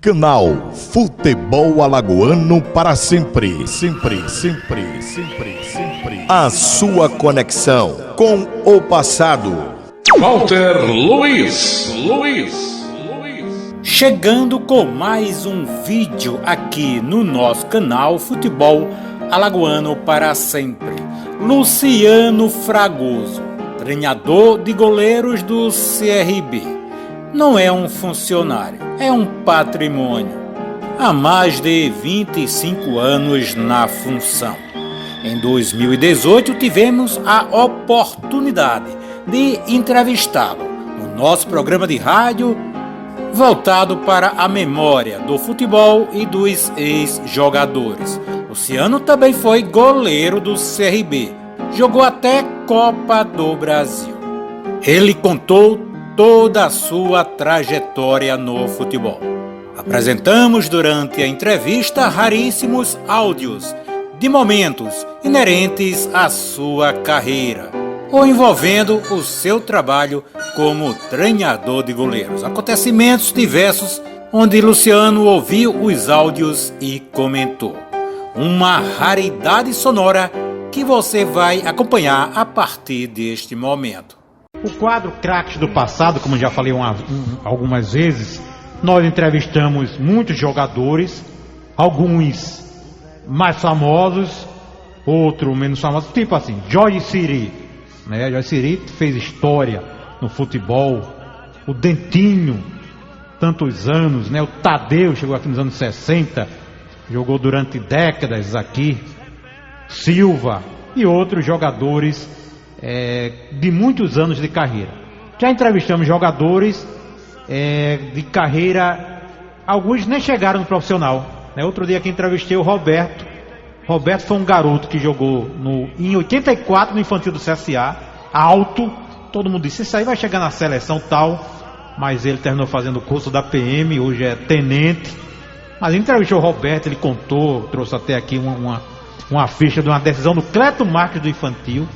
Canal Futebol Alagoano para sempre, sempre, sempre, sempre, sempre. A sua conexão com o passado. Walter Luiz. Chegando com mais um vídeo aqui no nosso canal Futebol Alagoano para sempre. Luciano Fragoso, treinador de goleiros do CRB. Não é um funcionário, é um patrimônio. Há mais de 25 anos na função. Em 2018 tivemos a oportunidade de entrevistá-lo no nosso programa de rádio voltado para a memória do futebol e dos ex-jogadores. Luciano também foi goleiro do CRB, jogou até Copa do Brasil. Ele contou toda a sua trajetória no futebol. Apresentamos durante a entrevista raríssimos áudios de momentos inerentes à sua carreira ou envolvendo o seu trabalho como treinador de goleiros. Acontecimentos diversos onde Luciano ouviu os áudios e comentou. Uma raridade sonora que você vai acompanhar a partir deste momento. O quadro Craques do Passado, como já falei algumas vezes, nós entrevistamos muitos jogadores, alguns mais famosos, outros menos famosos, tipo assim, Jorge Siri, né? Jorge Siri fez história no futebol, o Dentinho, tantos anos, né? O Tadeu chegou aqui nos anos 60, jogou durante décadas aqui, Silva e outros jogadores de muitos anos de carreira. Já entrevistamos jogadores de carreira, alguns nem chegaram no profissional, né? Outro dia aqui entrevistei o Roberto. Roberto foi um garoto que jogou em 84 no infantil do CSA, alto, todo mundo disse, isso aí vai chegar na seleção tal, mas ele terminou fazendo o curso da PM, hoje é tenente. Mas entrevistou o Roberto, ele contou, trouxe até aqui uma ficha de uma decisão do Cleto Marques do infantil.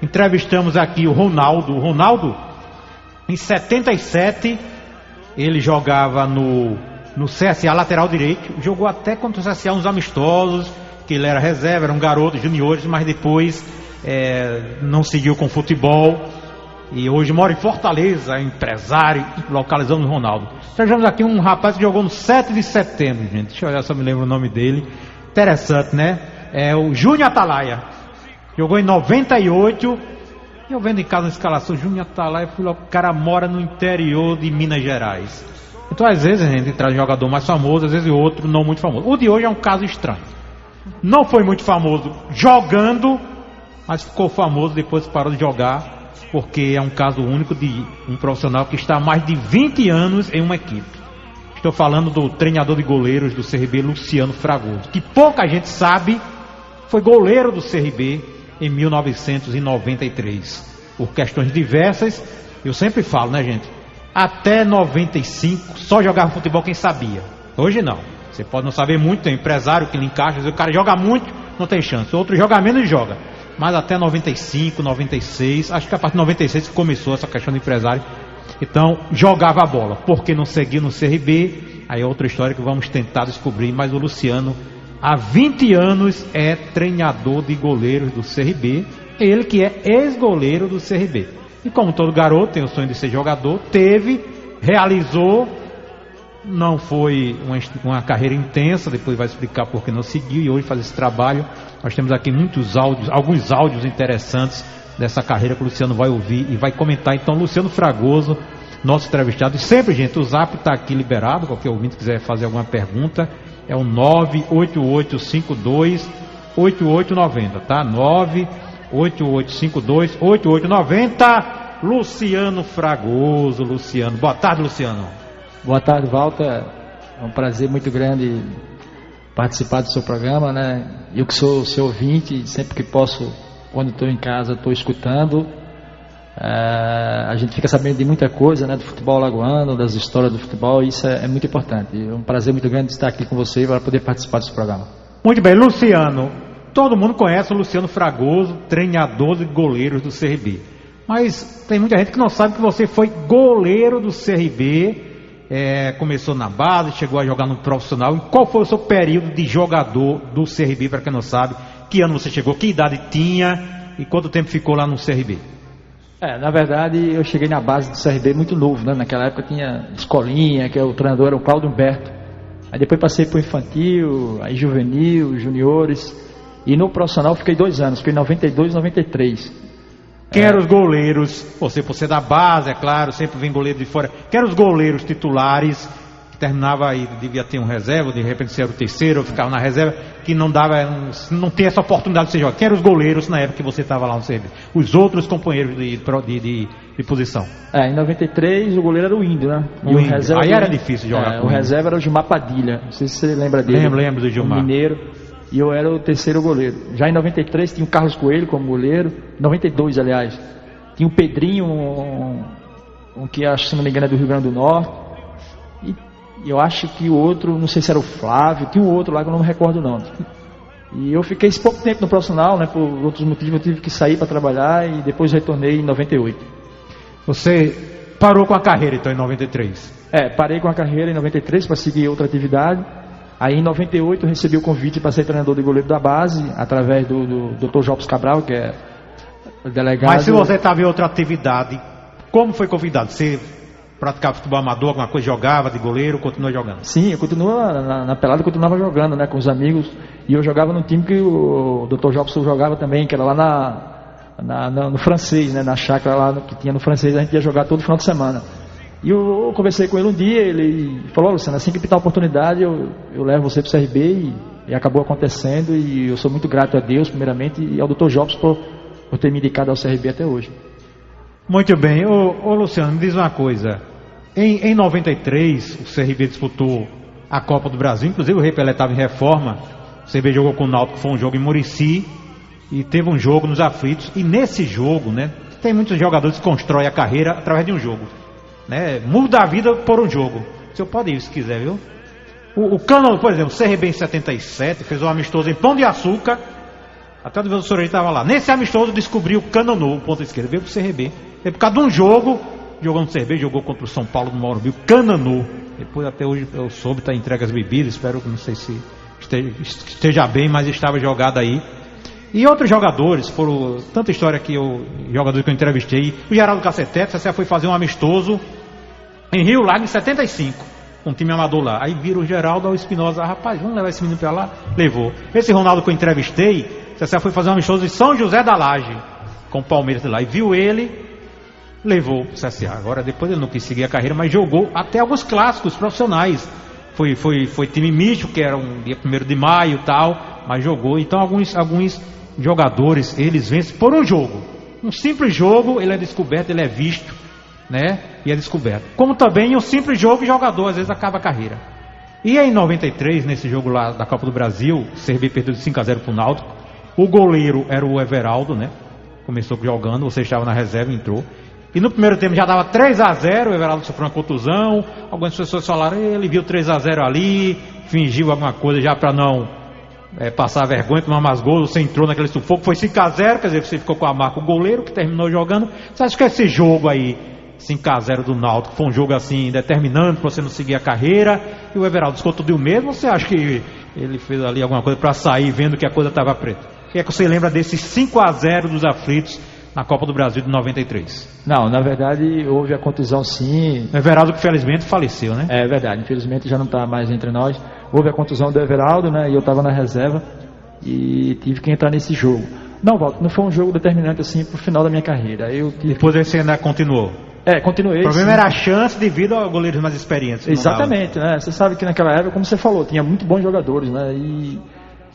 Entrevistamos aqui o Ronaldo, em 77, ele jogava no CSA lateral direito, jogou até contra o CSA uns amistosos, que ele era reserva, era um garoto, juniores, mas depois não seguiu com futebol, e hoje mora em Fortaleza, é empresário, localizando o Ronaldo. Trazemos aqui um rapaz que jogou no 7 de setembro, gente, deixa eu olhar se eu me lembro o nome dele, interessante, né? É o Júnior Atalaia, jogou em 98, eu vendo em casa na escalação, Júnior Atalaia, o cara mora no interior de Minas Gerais. Então às vezes a gente traz um jogador mais famoso, às vezes outro não muito famoso. O de hoje é um caso estranho. Não foi muito famoso jogando, mas ficou famoso depois que parou de jogar, porque é um caso único de um profissional que está há mais de 20 anos em uma equipe. Estou falando do treinador de goleiros do CRB, Luciano Fragoso, que pouca gente sabe, foi goleiro do CRB em 1993. Por questões diversas, eu sempre falo, né, gente? Até 95 só jogava futebol quem sabia. Hoje não. Você pode não saber muito, tem empresário que lhe encaixa, o cara joga muito, não tem chance. Outro joga menos e joga. Mas até 95, 96, acho que a partir de 96 que começou essa questão de empresário. Então, jogava a bola. Porque não seguiu no CRB, aí é outra história que vamos tentar descobrir. Mas o Luciano, há 20 anos, é treinador de goleiros do CRB. Ele que é ex-goleiro do CRB. E como todo garoto tem o sonho de ser jogador, realizou. Não foi uma carreira intensa, depois vai explicar por que não seguiu, e hoje faz esse trabalho. Nós temos aqui muitos áudios, alguns áudios interessantes dessa carreira que o Luciano vai ouvir e vai comentar. Então, Luciano Fragoso, nosso entrevistado. E sempre, gente, o Zap está aqui liberado, qualquer ouvinte quiser fazer alguma pergunta, é o 988528890, tá? 988528890. Luciano Fragoso. Luciano, boa tarde, Luciano. Boa tarde, Walter. É um prazer muito grande participar do seu programa, né? Eu que sou seu ouvinte, sempre que posso, quando estou em casa, estou escutando. A gente fica sabendo de muita coisa, né? Do futebol alagoano, das histórias do futebol, e isso é muito importante. É um prazer muito grande estar aqui com você para poder participar desse programa. Muito bem, Luciano. Todo mundo conhece o Luciano Fragoso, treinador de goleiros do CRB. Mas tem muita gente que não sabe que você foi goleiro do CRB começou na base, chegou a jogar no profissional. E qual foi o seu período de jogador do CRB, para quem não sabe? Que ano você chegou? Que idade tinha? E quanto tempo ficou lá no CRB? Na verdade, eu cheguei na base do CRB muito novo, né? Naquela época tinha escolinha, que o treinador era o Cláudio Humberto. Aí depois passei por infantil, aí juvenil, juniores. E no profissional fiquei 2 anos, fiquei em 92 e 93. Quem eram os goleiros? Você, por ser da base, é claro, sempre vem goleiro de fora. Quem eram os goleiros titulares, que terminava aí, devia ter um reserva, de repente você era o terceiro, ou ficava na reserva, que não não tem essa oportunidade de você jogar. Quem eram os goleiros na época que você estava lá no CRB? Os outros companheiros de posição? Em 93 o goleiro era o Índio, né? E o Índio. Aí era difícil jogar com o reserva era o Gilmar Padilha, não sei se você lembra dele. Lembro do Gilmar. Mineiro. E eu era o terceiro goleiro. Já em 93 tinha o Carlos Coelho como goleiro. 92, aliás. Tinha o Pedrinho, um que acho, se não me engano, é do Rio Grande do Norte. E eu acho que o outro, não sei se era o Flávio, tinha um outro lá que eu não me recordo não. E eu fiquei esse pouco tempo no profissional, né? Por outros motivos eu tive que sair para trabalhar e depois retornei em 98. Você parou com a carreira então em 93? Parei com a carreira em 93 para seguir outra atividade. Aí em 98 eu recebi o convite para ser treinador de goleiro da base, através do Dr. Jobs Cabral, que é o delegado. Mas se você estava em outra atividade, como foi convidado? Você praticava futebol amador, alguma coisa, jogava de goleiro, continua jogando? Sim, eu continuo na pelada, eu continuava jogando, né, com os amigos. E eu jogava no time que o Dr. Jobs jogava também, que era lá no francês, né, na chácara lá que tinha no francês, a gente ia jogar todo final de semana. E eu conversei com ele um dia, ele falou: Luciano, assim que pintar a oportunidade eu levo você para o CRB, e acabou acontecendo, e eu sou muito grato a Deus primeiramente e ao Dr. Jobs por ter me indicado ao CRB até hoje. Muito bem. Ô Luciano, me diz uma coisa, em 93 o CRB disputou a Copa do Brasil, inclusive o Rei Pelé estava em reforma, o CRB jogou com o Náutico, foi um jogo em Murici, e teve um jogo nos aflitos, e nesse jogo, né, tem muitos jogadores que constroem a carreira através de um jogo, né? Muda a vida por um jogo. O senhor pode ir se quiser, viu? O Cano, por exemplo, o CRB em 77 fez um amistoso em Pão de Açúcar. Até o professor estava lá. Nesse amistoso descobriu o Cananô, o ponto esquerdo. Veio pro CRB. Veio por causa de um jogo. Jogou no CRB, jogou contra o São Paulo no Morumbi. O Cananô. Depois até hoje eu soube, está entregue as bebidas. Espero que não sei se esteja bem, mas estava jogado aí. E outros jogadores, foram tanta história que jogadores que eu entrevistei. O Geraldo Cacetete, você foi fazer um amistoso em Rio Lago em 75, com um time amador lá. Aí vira o Geraldo ao Espinosa: rapaz, vamos levar esse menino pra lá? Levou. Esse Ronaldo que eu entrevistei, você foi fazer um amistoso em São José da Laje, com o Palmeiras lá. E viu ele, levou pro CSA. Agora depois ele não quis seguir a carreira, mas jogou até alguns clássicos profissionais. Foi time misto, que era um dia 1º de maio e tal, mas jogou. Então alguns jogadores, eles vencem por um jogo. Um simples jogo, ele é descoberto, ele é visto, né? E é descoberto. Como também um simples jogo, o jogador às vezes acaba a carreira. E em 93, nesse jogo lá da Copa do Brasil, o CRB perdeu de 5-0 pro Náutico. O goleiro era o Everaldo, né? Começou jogando, você estava na reserva, entrou. E no primeiro tempo já dava 3-0, o Everaldo sofreu uma contusão. Algumas pessoas falaram: ele viu 3-0 ali, fingiu alguma coisa já para não passar vergonha, tomar mais gols. Você entrou naquele sufoco, foi 5-0, quer dizer, você ficou com a marca o goleiro que terminou jogando. Você acha que esse jogo aí, 5-0 do Náutico, foi um jogo assim determinante para você não seguir a carreira, e o Everaldo ficou tudo o mesmo, ou você acha que ele fez ali alguma coisa para sair vendo que a coisa estava preta? O que é que você lembra desses 5-0 dos aflitos na Copa do Brasil de 93? Não, na verdade houve a contusão sim. O Everaldo que felizmente faleceu, né? É verdade, infelizmente já não está mais entre nós. Houve a contusão do Everaldo, né? E eu estava na reserva e tive que entrar nesse jogo. Não, Walter, não foi um jogo determinante assim pro final da minha carreira. Depois você ainda continuou? Continuei. O problema era a chance devido a goleiros mais experientes. Exatamente, né? Você sabe que naquela época, como você falou, tinha muito bons jogadores, né?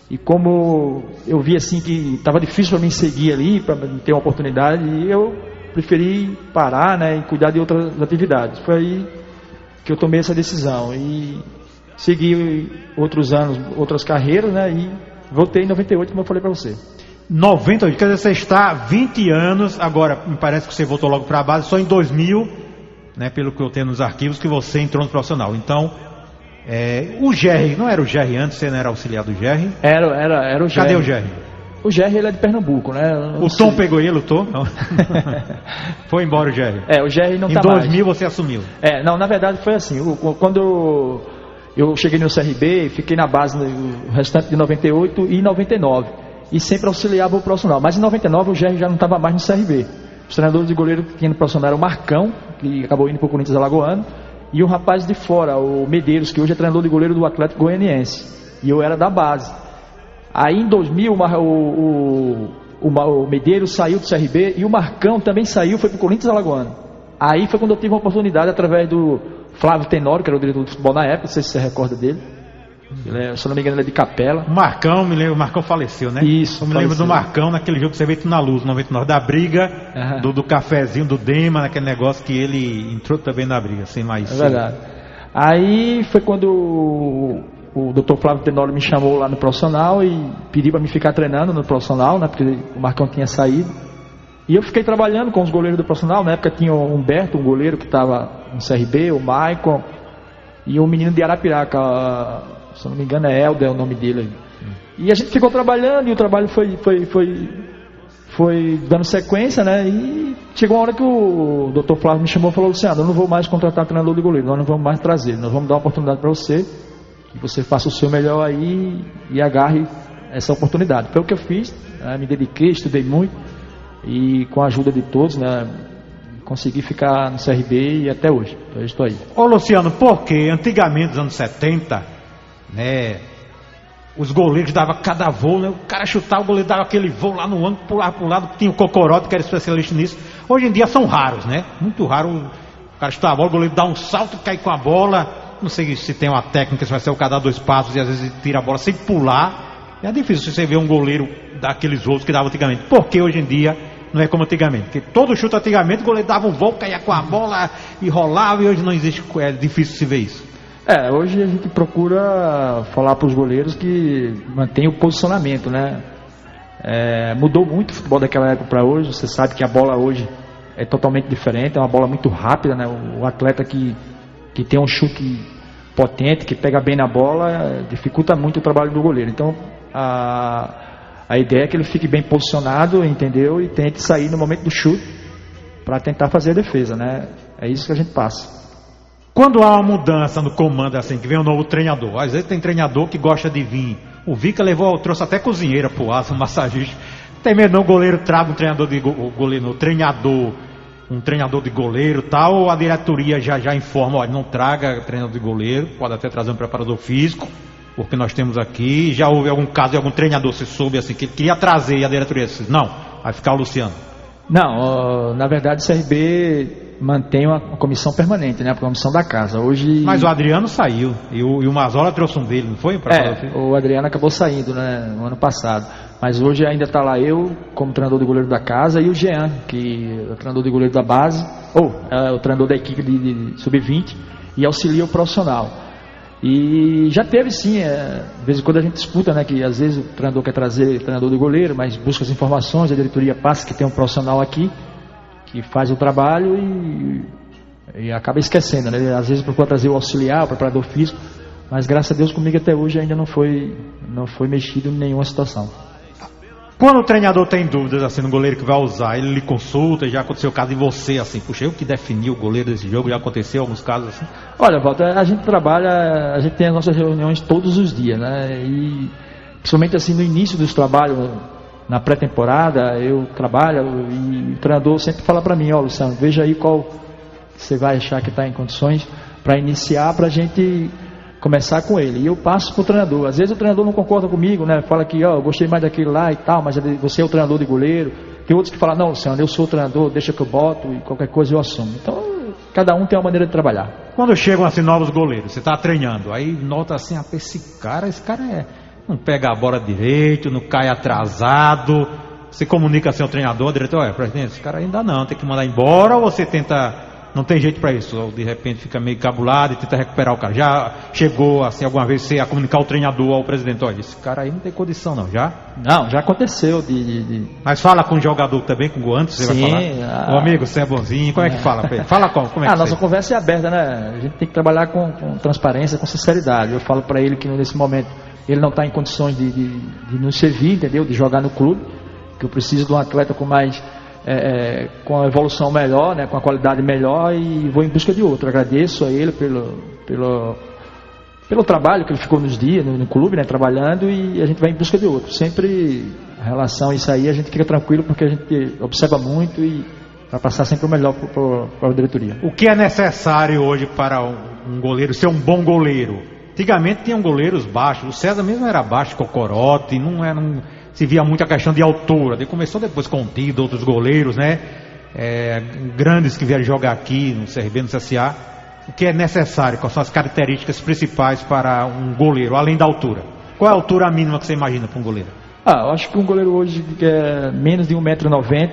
E como eu vi assim que estava difícil para mim seguir ali, para ter uma oportunidade, eu preferi parar, né, e cuidar de outras atividades. Foi aí que eu tomei essa decisão e segui outros anos, outras carreiras, né, e voltei em 98, como eu falei para você. 98, quer dizer, você está 20 anos, agora me parece que você voltou logo para a base, só em 2000, né, pelo que eu tenho nos arquivos, que você entrou no profissional. Então, o Gerry, não era o Gerry antes, você não era auxiliar do Gerry? Era o Gerry. Cadê o Gerry? O Jerry, ele é de Pernambuco, né? O Tom pegou ele, o Tom? Não. Foi embora o Jerry. O Jerry não tá mais. Em 2000 mais. Você assumiu. Não, na verdade foi assim, quando eu cheguei no CRB, fiquei na base no restante de 98 e 99, e sempre auxiliava o profissional, mas em 99 o Jerry já não estava mais no CRB. Os treinadores de goleiro que tinha no profissional era o Marcão, que acabou indo para o Corinthians Alagoano, e um rapaz de fora, o Medeiros, que hoje é treinador de goleiro do Atlético Goianiense, e eu era da base. Aí em 2000 o Medeiros saiu do CRB e o Marcão também saiu, foi para o Corinthians Alagoano. Aí foi quando eu tive uma oportunidade através do Flávio Tenório, que era o diretor de futebol na época, não sei se você recorda dele. Se eu não me engano, ele é de Capela. O Marcão, me lembro, o Marcão faleceu, né? Isso. Eu me lembro do Marcão naquele jogo que você veio na Luz, 99, da briga, do cafezinho, do Dema, naquele negócio que ele entrou também na briga, sem mais. É verdade. Aí foi quando o Dr. Flávio Tenório me chamou lá no profissional e pediu para me ficar treinando no profissional, né? Porque o Marcão tinha saído. E eu fiquei trabalhando com os goleiros do profissional. Na época tinha o Humberto, um goleiro que estava no CRB, o Maicon e um menino de Arapiraca, se não me engano é Helder o nome dele. E a gente ficou trabalhando e o trabalho foi dando sequência, né? E chegou uma hora que o Dr. Flávio me chamou e falou: Luciano, eu não vou mais contratar treinador de goleiro, nós não vamos mais trazer, nós vamos dar uma oportunidade para você, que você faça o seu melhor aí e agarre essa oportunidade. Foi o que eu fiz, né? Me dediquei, estudei muito e com a ajuda de todos, né, consegui ficar no CRB e até hoje. Então eu estou aí. Ô Luciano, porque antigamente, nos anos 70, né, os goleiros davam cada voo, né, o cara chutava, o goleiro dava aquele voo lá no ângulo, pulava para o lado, tinha o Cocorote, que era especialista nisso. Hoje em dia são raros, né? Muito raro o cara chutar a bola, o goleiro dá um salto, cai com a bola. Não sei se tem uma técnica, se vai ser o cara dar 2 passos e às vezes tira a bola sem pular. É difícil você ver um goleiro daqueles voos que dava antigamente. Porque hoje em dia não é como antigamente. Porque todo chute antigamente o goleiro dava um voo, caía com a bola e rolava, e hoje não existe, é difícil se ver isso. Hoje a gente procura falar para os goleiros que mantenham o posicionamento, né? Mudou muito o futebol daquela época para hoje. Você sabe que a bola hoje é totalmente diferente, é uma bola muito rápida, né? O atleta que tem um chute potente, que pega bem na bola, dificulta muito o trabalho do goleiro. Então a ideia é que ele fique bem posicionado, entendeu? E tente sair no momento do chute para tentar fazer a defesa, né? É isso que a gente passa. Quando há uma mudança no comando, assim, que vem um novo treinador, às vezes tem treinador que gosta de vir. O Vica trouxe até cozinheira pro aço, um massagista. Tem medo não, o goleiro traga um treinador um treinador de goleiro e tal, ou a diretoria já informa: olha, não traga treinador de goleiro, pode até trazer um preparador físico, porque nós temos aqui. Já houve algum caso de algum treinador, se soube assim, que ele queria trazer e a diretoria disse: não, vai ficar o Luciano? Não, na verdade o CRB mantém uma comissão permanente, né? A comissão da casa. Hoje... Mas o Adriano saiu e o Mazola trouxe um dele, não foi? O Adriano acabou saindo, né, no ano passado. Mas hoje ainda está lá eu, como treinador de goleiro da casa, e o Jean, que é o treinador de goleiro da base, o treinador da equipe de sub-20, e auxilia o profissional. E já teve sim, de vez em quando a gente disputa, né, que às vezes o treinador quer trazer treinador de goleiro, mas busca as informações, a diretoria passa que tem um profissional aqui, que faz o trabalho e acaba esquecendo, né? Às vezes procura trazer o auxiliar, o preparador físico, mas graças a Deus comigo até hoje ainda não foi mexido em nenhuma situação. Quando o treinador tem dúvidas assim no goleiro que vai usar, ele lhe consulta. Já aconteceu o caso de você, assim, puxa, eu que defini o goleiro desse jogo, já aconteceu alguns casos assim? Olha, Walter, a gente trabalha, a gente tem as nossas reuniões todos os dias, né? E principalmente assim no início dos trabalhos, na pré-temporada, eu trabalho e o treinador sempre fala para mim: ó, Luciano, veja aí qual você vai achar que está em condições para iniciar, para a gente começar com ele. E eu passo para o treinador. Às vezes o treinador não concorda comigo, né? Fala que, eu gostei mais daquele lá e tal, mas você é o treinador de goleiro. Tem outros que falam: não, Luciano, eu sou o treinador, deixa que eu boto e qualquer coisa eu assumo. Então, cada um tem uma maneira de trabalhar. Quando chegam assim novos goleiros, você está treinando, aí nota assim: esse cara não pega a bola direito, não cai atrasado. Você comunica assim ao treinador, ao diretor: olha, presidente, esse cara ainda não, tem que mandar embora, ou você tenta... Não tem jeito para isso, ou de repente fica meio cabulado e tenta recuperar o cara? Já chegou assim alguma vez você a comunicar ao treinador, ao presidente: olha, esse cara aí não tem condição não, já? Não, já aconteceu Mas fala com o jogador também, com o antes, você Sim, vai falar: ô amigo, você é bonzinho, como é que fala? Fala como é que nossa conversa é aberta, né? A gente tem que trabalhar com transparência, com sinceridade. Eu falo para ele que nesse momento ele não está em condições de nos servir, entendeu? De jogar no clube, que eu preciso de um atleta com mais com a evolução melhor, né? Com a qualidade melhor, e vou em busca de outro. Agradeço a ele pelo trabalho que ele ficou nos dias no clube, né? Trabalhando, e a gente vai em busca de outro. Sempre em relação a isso aí a gente fica tranquilo, porque a gente observa muito e para passar sempre o melhor para a diretoria. O que é necessário hoje para um goleiro ser um bom goleiro? Antigamente tinham goleiros baixos, o César mesmo era baixo, cocorote, não se via muito a questão de altura. Ele começou depois com o Tito, outros goleiros, né? Grandes que vieram jogar aqui no CRB, no CSA. O que é necessário? Quais são as características principais para um goleiro, além da altura? Qual é a altura mínima que você imagina para um goleiro? Eu acho que um goleiro hoje que é menos de 1,90 m,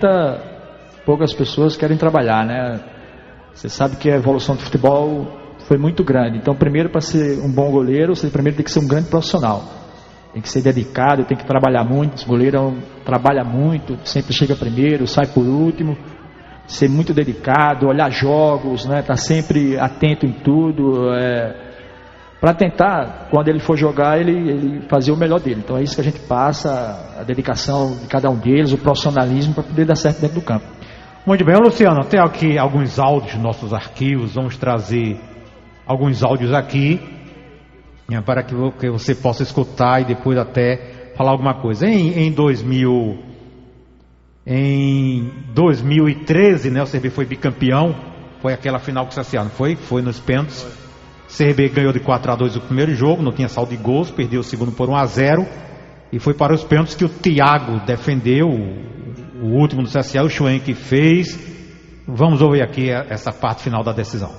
poucas pessoas querem trabalhar, né? Você sabe que a evolução do futebol foi muito grande. Então, primeiro, para ser um bom goleiro, você primeiro tem que ser um grande profissional. Tem que ser dedicado, tem que trabalhar muito. O goleiro trabalha muito, sempre chega primeiro, sai por último. Ser muito dedicado, olhar jogos, né? Tá sempre atento em tudo. Para tentar, quando ele for jogar, ele fazer o melhor dele. Então é isso que a gente passa, a dedicação de cada um deles, o profissionalismo para poder dar certo dentro do campo. Muito bem, Luciano, tem aqui alguns áudios nos nossos arquivos, vamos trazer alguns áudios aqui, para que você possa escutar e depois até falar alguma coisa. Em 2013, né, o CRB foi bicampeão, foi aquela final que o CSA, não foi? Foi nos pênaltis. O CRB ganhou de 4-2 o primeiro jogo, não tinha saldo de gols, perdeu o segundo por 1-0 e foi para os pênaltis que o Thiago defendeu, o último do CSA, o Schwenk fez. Vamos ouvir aqui essa parte final da decisão.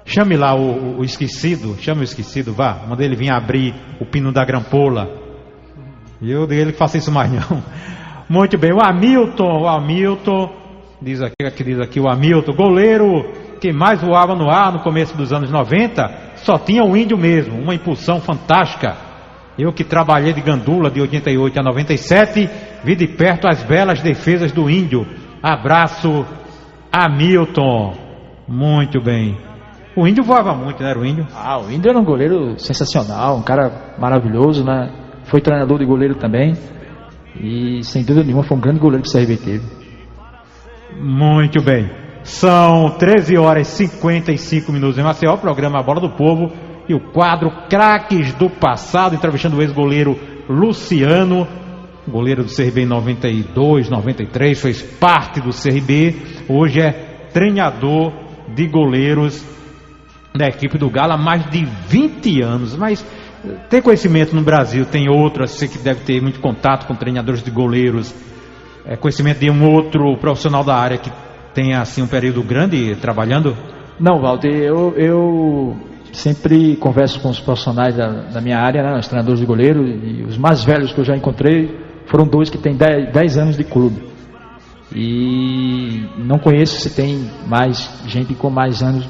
Chame lá o esquecido, chame o esquecido, vá, manda ele vir abrir o pino da grampola. E eu digo ele que faça isso mais não. Muito bem, o Hamilton, diz aqui o Hamilton, goleiro que mais voava no ar no começo dos anos 90, só tinha o Índio mesmo, uma impulsão fantástica. Eu que trabalhei de gandula de 88 a 97, vi de perto as belas defesas do Índio. Abraço, Hamilton. Muito bem. O Índio voava muito, né? Era o Índio? O Índio era um goleiro sensacional, um cara maravilhoso, né? Foi treinador de goleiro também. E sem dúvida nenhuma foi um grande goleiro que o CRB teve. Muito bem. São 13h55 em Maceió, o programa Bola do Povo e o quadro Craques do Passado, entrevistando o ex-goleiro Luciano, goleiro do CRB em 92, 93, fez parte do CRB, hoje é treinador de goleiros da equipe do Galo há mais de 20 anos, mas tem conhecimento no Brasil, tem outro, você que deve ter muito contato com treinadores de goleiros, conhecimento de um outro profissional da área que tem assim um período grande trabalhando? Não, Walter, eu sempre converso com os profissionais da minha área, né, os treinadores de goleiro, e os mais velhos que eu já encontrei foram 2 que têm 10 anos de clube. E não conheço se tem mais gente com mais anos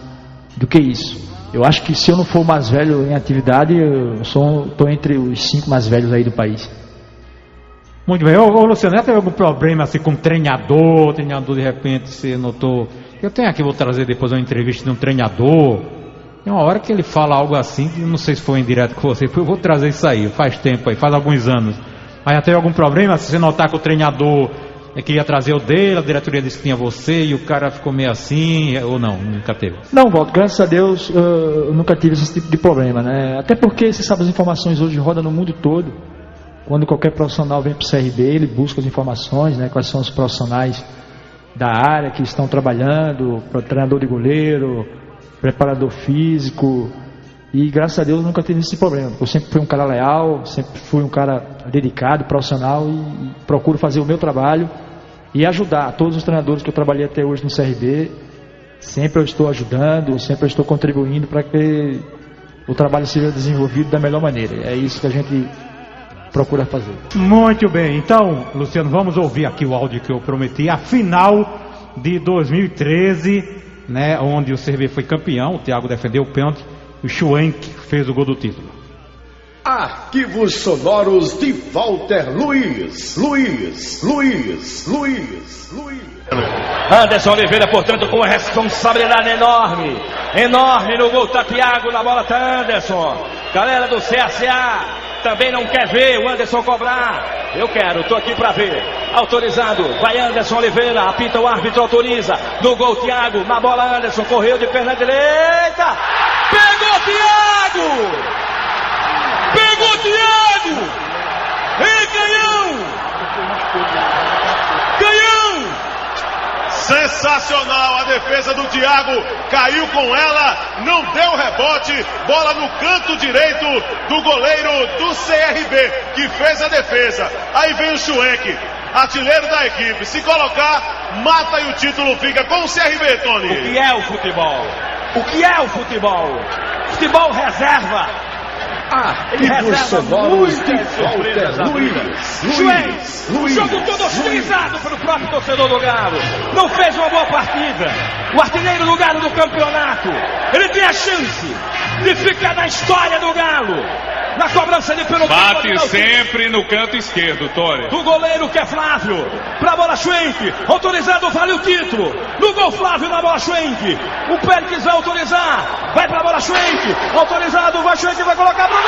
do que isso. Eu acho que se eu não for o mais velho em atividade, eu estou entre os 5 mais velhos aí do país. Muito bem. Ô Luciano, já teve algum problema assim com treinador de repente você notou? Eu tenho aqui, vou trazer depois uma entrevista de um treinador. Tem uma hora que ele fala algo assim, que não sei se foi em direto com você, eu vou trazer isso aí, faz tempo aí, faz alguns anos. Mas já teve algum problema se você notar que o treinador queria trazer o dele, a diretoria disse que tinha você e o cara ficou meio assim, ou não? Nunca teve? Não, Walter, graças a Deus eu nunca tive esse tipo de problema, né? Até porque você sabe, as informações hoje rodam no mundo todo. Quando qualquer profissional vem para o CRB, ele busca as informações, né? Quais são os profissionais da área que estão trabalhando, treinador de goleiro, preparador físico, e graças a Deus nunca tive esse problema. Eu sempre fui um cara leal, sempre fui um cara dedicado, profissional, e procuro fazer o meu trabalho e ajudar todos os treinadores que eu trabalhei até hoje no CRB. Sempre eu estou ajudando, sempre eu estou contribuindo para que o trabalho seja desenvolvido da melhor maneira. É isso que a gente procura fazer. Muito bem, então, Luciano, vamos ouvir aqui o áudio que eu prometi. A final de 2013, né, onde o CRB foi campeão, o Thiago defendeu o pênalti, o Schwenk fez o gol do título. Arquivos sonoros de Walter Luiz. Anderson Oliveira, portanto, com responsabilidade enorme no gol, tá Thiago, na bola tá Anderson, galera do CSA, Também não quer ver o Anderson cobrar. Eu quero, tô aqui pra ver. Autorizado, vai Anderson Oliveira, apita o árbitro, autoriza. No gol, Thiago, na bola Anderson, correu de perna direita. Pegou Thiago! Pegou Thiago! Ei, Canhão! Canhão! Sensacional a defesa do Thiago, caiu com ela, não deu rebote, bola no canto direito do goleiro do CRB, que fez a defesa. Aí vem o Schwenk, artilheiro da equipe, se colocar, mata e o título fica com o CRB, Tony. O que é o futebol? O que é o futebol? Futebol reserva. Ele reserva muitas surpresas. Luiz, o jogo todo hostilizado pelo próprio torcedor do Galo. Não fez uma boa partida. O artilheiro do Galo do campeonato. Ele tem a chance de ficar na história do Galo. Na cobrança de pênalti. Bate sempre no canto esquerdo, Tony. Do goleiro que é Flávio. Pra bola Schwenk. Autorizado, vale o título. No gol Flávio, na bola Schwenk. O Pérez vai autorizar. Vai pra bola Schwenk. Autorizado, vai Schwenk, vai colocar pro gol.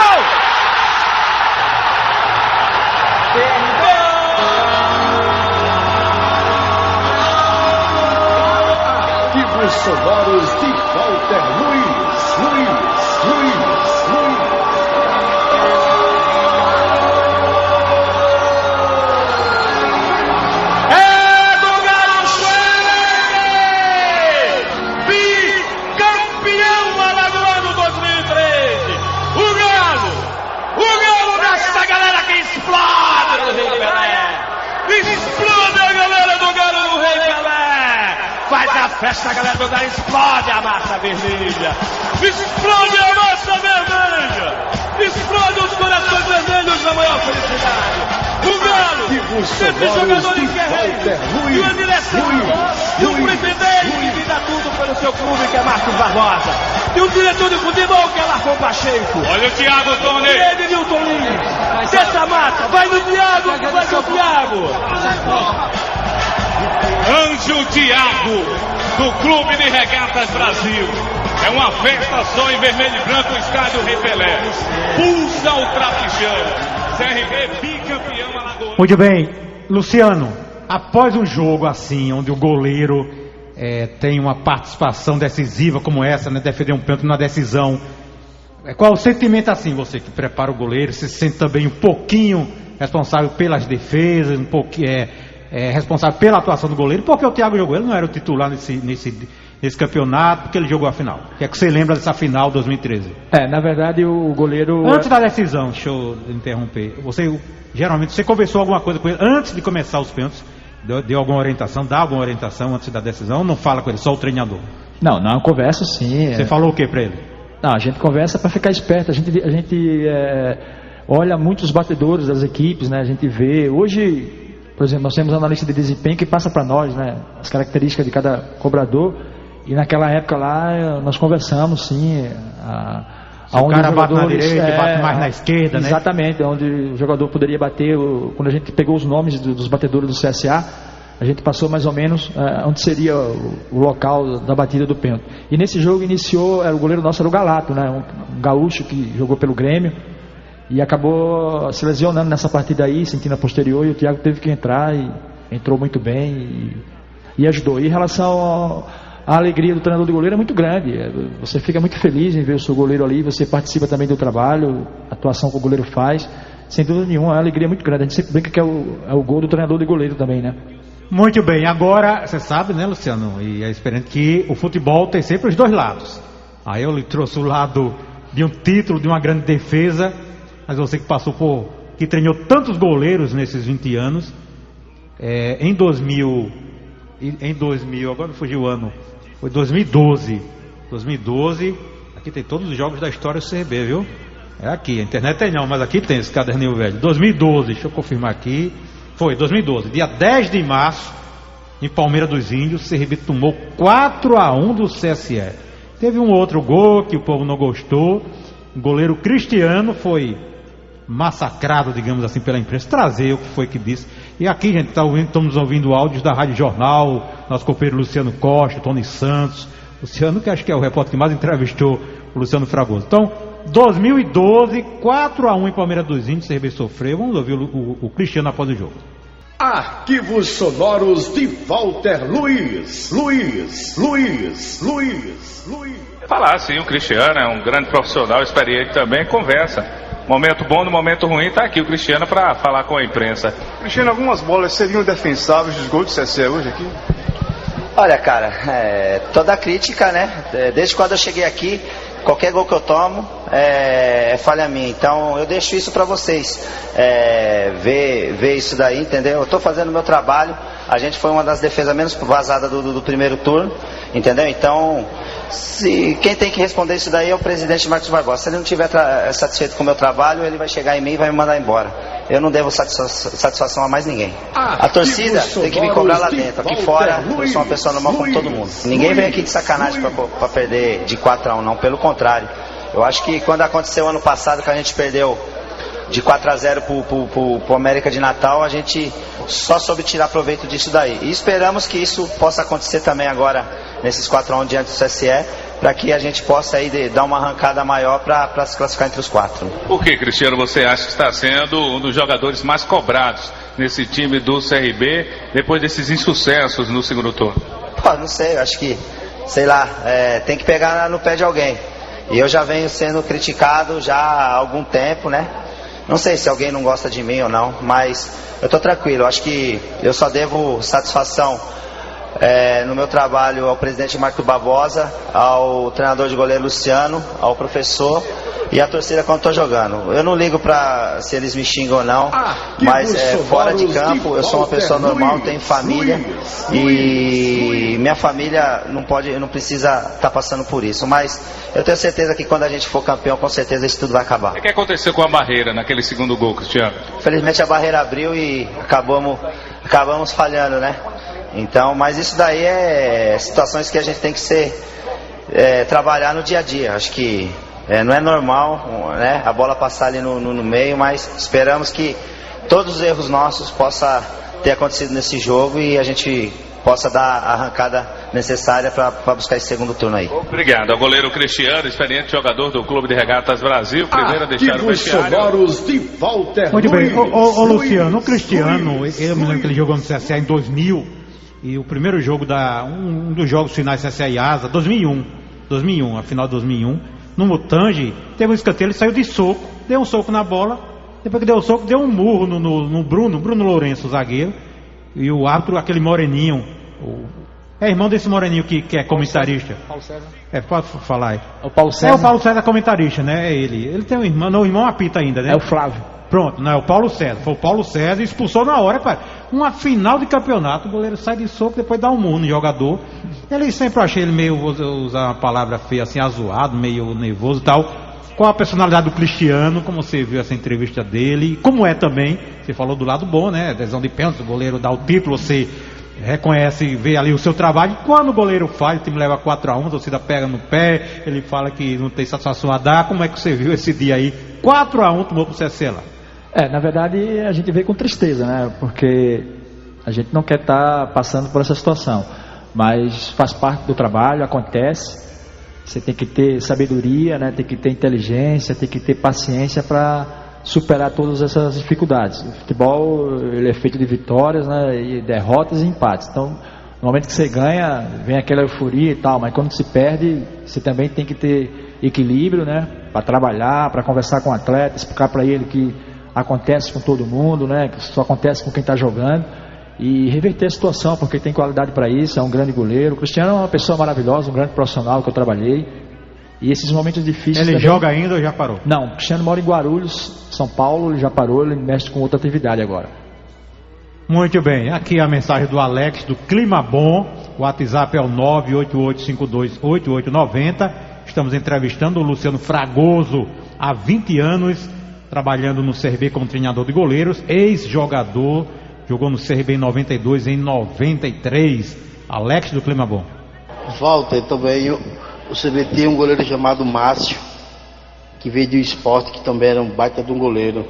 Arquivos sonoros de Walter Luiz. Explode a galera do Galo do Rei Pelé! Faz a festa, a galera do Galo, explode a massa vermelha! Explode a massa vermelha! Explode os corações vermelhos na maior felicidade! O Galo, sempre jogadores guerreiros, e uma direção, e um presidente que dá tudo pelo seu clube, que é Marcos Barbosa, e um diretor de futebol, que é Larcon Pacheco. Olha o Thiago, Tony. E ele, Nilton Lins. Deixa a mata, vai no Thiago, vai no Thiago. Anjo Thiago, do Clube de Regatas Brasil. É uma festa só em vermelho e branco, o estádio Rei Pelé. Pulsa o trapichão. CRB bicampeão alagoano. Muito bem, Luciano, após um jogo assim, onde o goleiro tem uma participação decisiva como essa, né, defender um pênalti na decisão, qual o sentimento assim, você que prepara o goleiro, se sente também um pouquinho responsável pelas defesas, um pouquinho responsável pela atuação do goleiro, porque o Thiago jogou, ele não era o titular nesse campeonato, porque ele jogou a final. O que é que você lembra dessa final 2013? Na verdade o goleiro... Antes da decisão, deixa eu interromper, geralmente você conversou alguma coisa com ele antes de começar os pênaltis, deu alguma orientação, dá alguma orientação antes da decisão, ou não fala com ele, só o treinador? Não, conversa sim. Você falou o que pra ele? Não, a gente conversa para ficar esperto, a gente olha muitos batedores das equipes, né? A gente vê, hoje, por exemplo, nós temos um analista de desempenho que passa para nós, né, as características de cada cobrador, e naquela época lá nós conversamos sim, o cara bate na direita, bate mais na esquerda, né? Exatamente, onde o jogador poderia bater, quando a gente pegou os nomes dos batedores do CSA, a gente passou mais ou menos onde seria o local da batida do pênalti. E nesse jogo iniciou, o goleiro nosso era o Galato, né? Um gaúcho que jogou pelo Grêmio e acabou se lesionando nessa partida aí, sentindo a posterior, e o Thiago teve que entrar e entrou muito bem e ajudou. E em relação a alegria do treinador de goleiro é muito grande. Você fica muito feliz em ver o seu goleiro ali, você participa também do trabalho, a atuação que o goleiro faz, sem dúvida nenhuma, é uma alegria muito grande. A gente sempre brinca que é o gol do treinador de goleiro também, né? Muito bem, agora você sabe, né, Luciano, e é experiente que o futebol tem sempre os dois lados. Aí eu lhe trouxe o lado de um título, de uma grande defesa, mas você que treinou tantos goleiros nesses 20 anos, em 2000, agora me fugiu o ano, foi 2012, aqui tem todos os jogos da história do CRB, viu? É aqui, a internet tem não, mas aqui tem esse caderninho velho. 2012, deixa eu confirmar aqui, foi 2012, dia 10 de março, em Palmeira dos Índios, o CRB tomou 4-1 do CSE. Teve um outro gol que o povo não gostou, o goleiro Cristiano foi massacrado, digamos assim, pela imprensa, trazer o que foi que disse. E aqui, gente, estamos ouvindo áudios da Rádio Jornal, nosso companheiro Luciano Costa, Tony Santos, Luciano, que acho que é o repórter que mais entrevistou o Luciano Fragoso. Então, 2012, 4-1 em Palmeiras dos Índios, CRB sofreu. Vamos ouvir o Cristiano após o jogo. Arquivos sonoros de Walter Luiz. Falar sim, o Cristiano é um grande profissional, experiente também, conversa. Momento bom, no momento ruim, tá aqui o Cristiano para falar com a imprensa. Cristiano, algumas bolas seriam defensáveis dos gols do CSE hoje aqui? Olha, cara, toda a crítica, né? Desde quando eu cheguei aqui, qualquer gol que eu tomo é falha minha. Então eu deixo isso pra vocês ver isso daí, entendeu? Eu tô fazendo o meu trabalho. A gente foi uma das defesas menos vazadas do primeiro turno, entendeu? Então, quem tem que responder isso daí é o presidente Marcos Barbosa. Se ele não estiver satisfeito com o meu trabalho, ele vai chegar em mim e vai me mandar embora. Eu não devo satisfação a mais ninguém. A torcida tem que me cobrar lá dentro. Aqui fora, eu sou uma pessoa normal como todo mundo. Ninguém vem aqui de sacanagem pra perder de 4-1, não. Pelo contrário. Eu acho que quando aconteceu ano passado, que a gente perdeu de 4-0 pro América de Natal, a gente só soube tirar proveito disso daí. E esperamos que isso possa acontecer também agora, nesses 4-1 diante do CSE, para que a gente possa aí dar uma arrancada maior para se classificar entre os 4. Por que, Cristiano, você acha que está sendo um dos jogadores mais cobrados nesse time do CRB, depois desses insucessos no segundo turno? Pô, não sei, eu acho que, sei lá, tem que pegar no pé de alguém. E eu já venho sendo criticado já há algum tempo, né? Não sei se alguém não gosta de mim ou não, mas eu tô tranquilo. Acho que eu só devo satisfação no meu trabalho ao presidente Marcos Barbosa, ao treinador de goleiro Luciano, ao professor e à torcida quando estou jogando. Eu não ligo para se eles me xingam ou não, mas fora de campo eu sou uma pessoa normal, tenho família e minha família não precisa estar passando por isso. Mas eu tenho certeza que quando a gente for campeão, com certeza isso tudo vai acabar. O que aconteceu com a barreira naquele segundo gol, Cristiano? Felizmente a barreira abriu e acabamos falhando, né? Então, mas isso daí é situações que a gente tem que trabalhar no dia a dia. Acho que não é normal, né, a bola passar ali no meio, mas esperamos que todos os erros nossos possam ter acontecido nesse jogo e a gente possa dar a arrancada necessária para buscar esse segundo turno aí. Obrigado. O goleiro Cristiano, experiente jogador do Clube de Regatas Brasil, primeiro a deixar o vestiário. Sonoros de Walter Muito bem, Luiz. Luciano, o Cristiano, eu me lembro que ele jogou no CSA em 2000 e o primeiro jogo um dos jogos finais CSA e Asa, 2001, a final de 2001, no Mutange, teve um escanteio, ele saiu de soco, deu um soco na bola, depois que deu o soco, deu um murro no Bruno Lourenço, o zagueiro, e o árbitro, aquele moreninho, é irmão desse moreninho que é comentarista. Paulo César. Pode falar aí. O Paulo César. É o Paulo César comentarista, né? É ele. Ele tem um irmão, não, o irmão apita ainda, né? É o Flávio. Pronto, não é o Paulo César. Foi o Paulo César e expulsou na hora, pai. Uma final de campeonato, o goleiro sai de soco, depois dá um murro no jogador. Ele sempre achei ele meio, vou usar uma palavra feia assim, azoado, meio nervoso e tal. Qual a personalidade do Cristiano, como você viu essa entrevista dele, como é também, você falou do lado bom, né? Decisão de pênalti, o goleiro dá o título, você reconhece, vê ali o seu trabalho. Quando o goleiro faz, o time leva 4-1, a torcida pega no pé, ele fala que não tem satisfação a dar. Como é que você viu esse dia aí? 4-1 tomou pro CSE lá. Na verdade a gente vê com tristeza, né? Porque a gente não quer estar passando por essa situação, mas faz parte do trabalho, acontece. Você tem que ter sabedoria, né? Tem que ter inteligência, tem que ter paciência para superar todas essas dificuldades. O futebol, ele é feito de vitórias, né? E derrotas e empates. Então, no momento que você ganha, vem aquela euforia e tal, mas quando se perde, você também tem que ter equilíbrio, né? Para trabalhar, para conversar com o atleta, explicar para ele que acontece com todo mundo, né? Que só acontece com quem está jogando, e reverter a situação, porque tem qualidade para isso. É um grande goleiro. O Cristiano é uma pessoa maravilhosa, um grande profissional que eu trabalhei, e esses momentos difíceis. Ele também... joga ainda ou já parou? Não, o Cristiano mora em Guarulhos, São Paulo. Ele já parou, ele mexe com outra atividade agora. Muito bem, aqui a mensagem do Alex do Clima Bom. O WhatsApp é o 988528890. Estamos entrevistando o Luciano Fragoso, há 20 anos trabalhando no CRB como treinador de goleiros, ex-jogador, jogou no CRB em 92 e em 93. Alex do Clima Bom. Walter, também o CRB tinha um goleiro chamado Márcio, que veio do esporte, que também era um baita de um goleiro.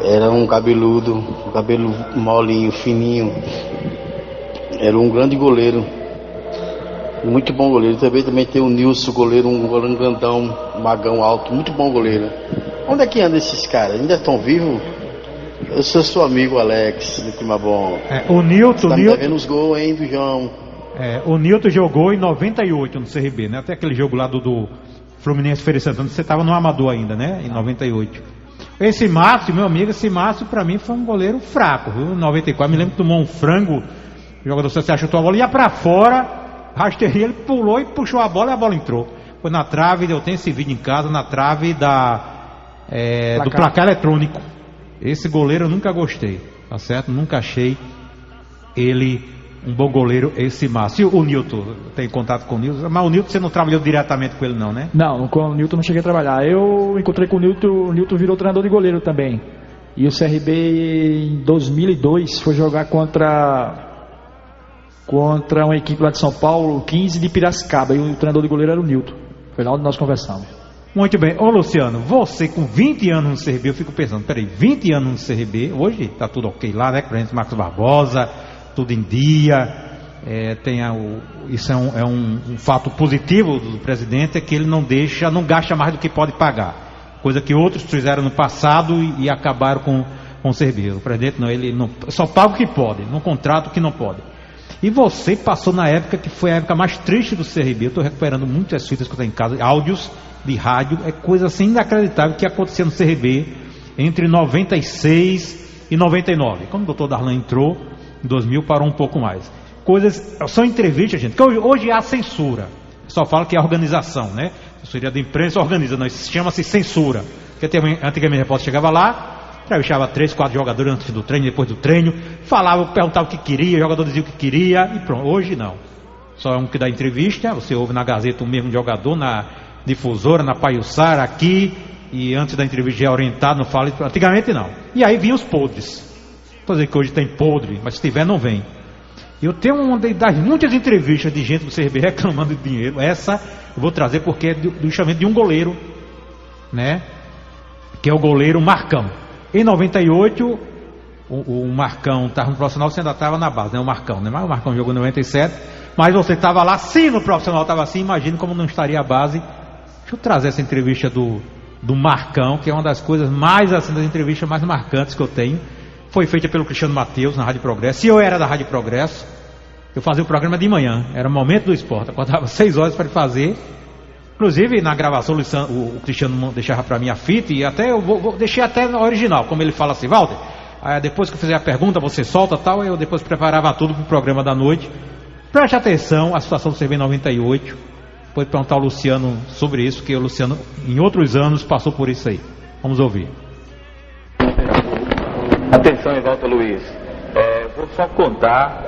Era um cabeludo, um cabelo molinho, fininho. Era um grande goleiro. Muito bom goleiro. Também tem o Nilson, goleiro, um goleiro grandão, um magão alto, muito bom goleiro. Onde é que anda esses caras? Ainda estão vivos? Eu sou seu amigo, Alex, do Clima Bom. O Nilton... Tá me devendo os gols, hein, do João? O Nilton jogou em 98 no CRB, né? Até aquele jogo lá do Fluminense Feira de Santana, você estava no Amador ainda, né? Em 98. Esse Márcio, meu amigo, pra mim foi um goleiro fraco, viu? Em 94, me lembro que tomou um frango, o jogador social chutou a bola, ia pra fora, rasteirinho, ele pulou e puxou a bola e a bola entrou. Foi na trave, eu tenho esse vídeo em casa, na trave do placar eletrônico. Esse goleiro eu nunca gostei, tá certo? Nunca achei ele um bom goleiro, esse Márcio. E o Nilton, tem contato com o Nilton? Mas o Nilton você não trabalhou diretamente com ele não, né? Não, com o Nilton não cheguei a trabalhar. Eu encontrei com o Nilton virou treinador de goleiro também. E o CRB em 2002 foi jogar contra uma equipe lá de São Paulo, 15 de Piracicaba, e o treinador de goleiro era o Nilton. Foi lá onde nós conversamos. Muito bem. Ô Luciano, você com 20 anos no CRB, eu fico pensando, 20 anos no CRB, hoje tá tudo ok lá, né? Presidente Marcos Barbosa, tudo em dia, isso é um fato positivo do presidente, é que ele não gasta mais do que pode pagar, coisa que outros fizeram no passado e acabaram com o CRB. O presidente não, ele não, só paga o que pode, não contrata o que não pode. E você passou na época que foi a época mais triste do CRB. Eu estou recuperando muitas fitas que eu tenho em casa, áudios de rádio, é coisa assim inacreditável que acontecia no CRB entre 96 e 99. Quando o doutor Darlan entrou em 2000, parou um pouco mais. São entrevistas, gente, que hoje há censura. Só fala que é organização, né? A assessoria da imprensa organiza, não, isso chama-se censura. Porque antigamente o repórter chegava lá, entrevistava 3, 4 jogadores antes do treino, depois do treino, perguntava o que queria, o jogador dizia o que queria e pronto. Hoje não. Só é um que dá entrevista, você ouve na Gazeta o mesmo jogador, na Difusora, na Paiuçara, aqui, e antes da entrevista já é orientado, não fala. Antigamente não. E aí vinham os podres. Não dizer que hoje tem podre, mas se tiver não vem. Eu tenho uma das muitas entrevistas de gente do CRB reclamando de dinheiro. Essa eu vou trazer porque é do chamamento de um goleiro, né? Que é o goleiro Marcão. Em 98, o Marcão estava no profissional, você ainda estava na base, né? O Marcão, né? Mas o Marcão jogou em 97, mas você estava lá, se no profissional estava assim, imagine como não estaria a base. Deixa eu trazer essa entrevista do Marcão, que é uma das coisas mais, assim, das entrevistas mais marcantes que eu tenho. Foi feita pelo Cristiano Mateus na Rádio Progresso. E eu era da Rádio Progresso. Eu fazia o programa de manhã. Era o Momento do Esporte. Acordava 6 horas para fazer. Inclusive na gravação o Cristiano deixava para mim a fita. E até eu deixei até no original. Como ele fala assim, Walter, depois que eu fizer a pergunta você solta tal. Eu depois preparava tudo para o programa da noite. Preste atenção a situação do CRB em 98. Pode perguntar ao Luciano sobre isso, que o Luciano em outros anos passou por isso aí. Vamos ouvir. Atenção, Walter Luiz, vou só contar,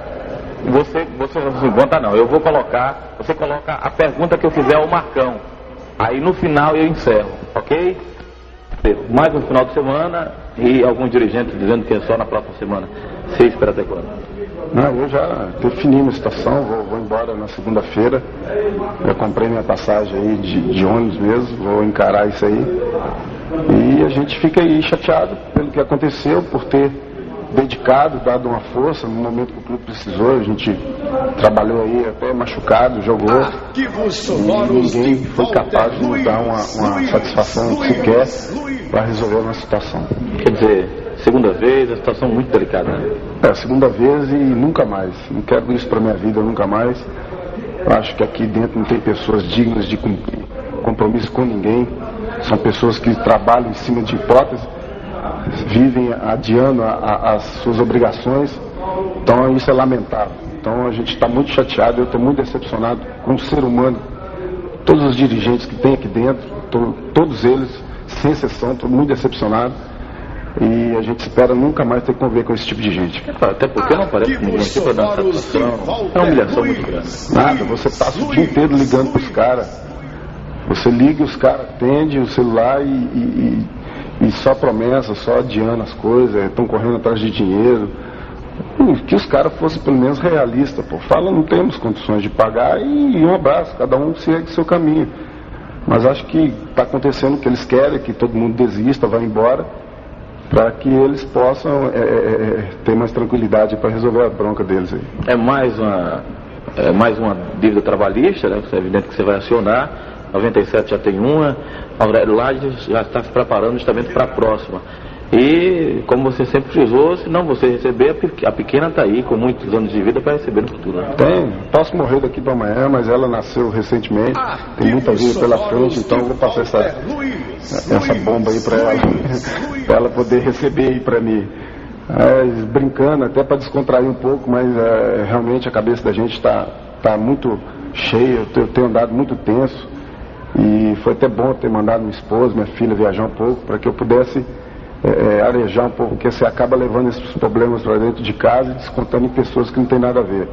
você não conta não, eu vou colocar, você coloca a pergunta que eu fizer ao Marcão, aí no final eu encerro, ok? Mais um final de semana e alguns dirigentes dizendo que é só na próxima semana, você espera até quando? Não, eu já defini minha situação, vou embora na segunda-feira, eu comprei minha passagem aí de ônibus mesmo, vou encarar isso aí. E a gente fica aí chateado pelo que aconteceu, por ter dedicado, dado uma força no momento que o clube precisou. A gente trabalhou aí até machucado, jogou. E ninguém foi capaz de nos dar uma satisfação sequer para resolver uma situação. Quer dizer, segunda vez, a situação muito delicada, né? Segunda vez e nunca mais. Não quero isso para minha vida nunca mais. Eu acho que aqui dentro não tem pessoas dignas de cumprir compromisso com ninguém. São pessoas que trabalham em cima de hipóteses, vivem adiando as suas obrigações. Então isso é lamentável. Então a gente está muito chateado, eu estou muito decepcionado com o ser humano. Todos os dirigentes que tem aqui dentro, todos eles, sem exceção, estou muito decepcionado. E a gente espera nunca mais ter que conviver com esse tipo de gente. Até porque não parece que ninguém tem para dar satisfação. É uma humilhação muito grande. Nada, você passa o dia inteiro ligando para os caras. Você liga e os caras atendem o celular e só promessa, só adiando as coisas, estão correndo atrás de dinheiro. Que os caras fossem pelo menos realistas, pô. Fala, não temos condições de pagar e um abraço, cada um segue seu caminho. Mas acho que está acontecendo o que eles querem, que todo mundo desista, vá embora, para que eles possam ter mais tranquilidade para resolver a bronca deles aí. É mais mais uma dívida trabalhista, né? É evidente que você vai acionar. 97 já tem uma, Aurélio Lages já está se preparando justamente para a próxima. E, como você sempre frisou, se não você receber, a pequena está aí com muitos anos de vida para receber no futuro. Né? Posso morrer daqui para amanhã, mas ela nasceu recentemente, tem muita vida pela frente, então eu vou passar essa bomba aí para ela, para ela poder receber aí para mim. Brincando, até para descontrair um pouco, mas realmente a cabeça da gente está muito cheia, eu tenho andado muito tenso, e foi até bom ter mandado minha esposa, minha filha viajar um pouco, para que eu pudesse arejar um pouco, porque você acaba levando esses problemas para dentro de casa e descontando em pessoas que não tem nada a ver.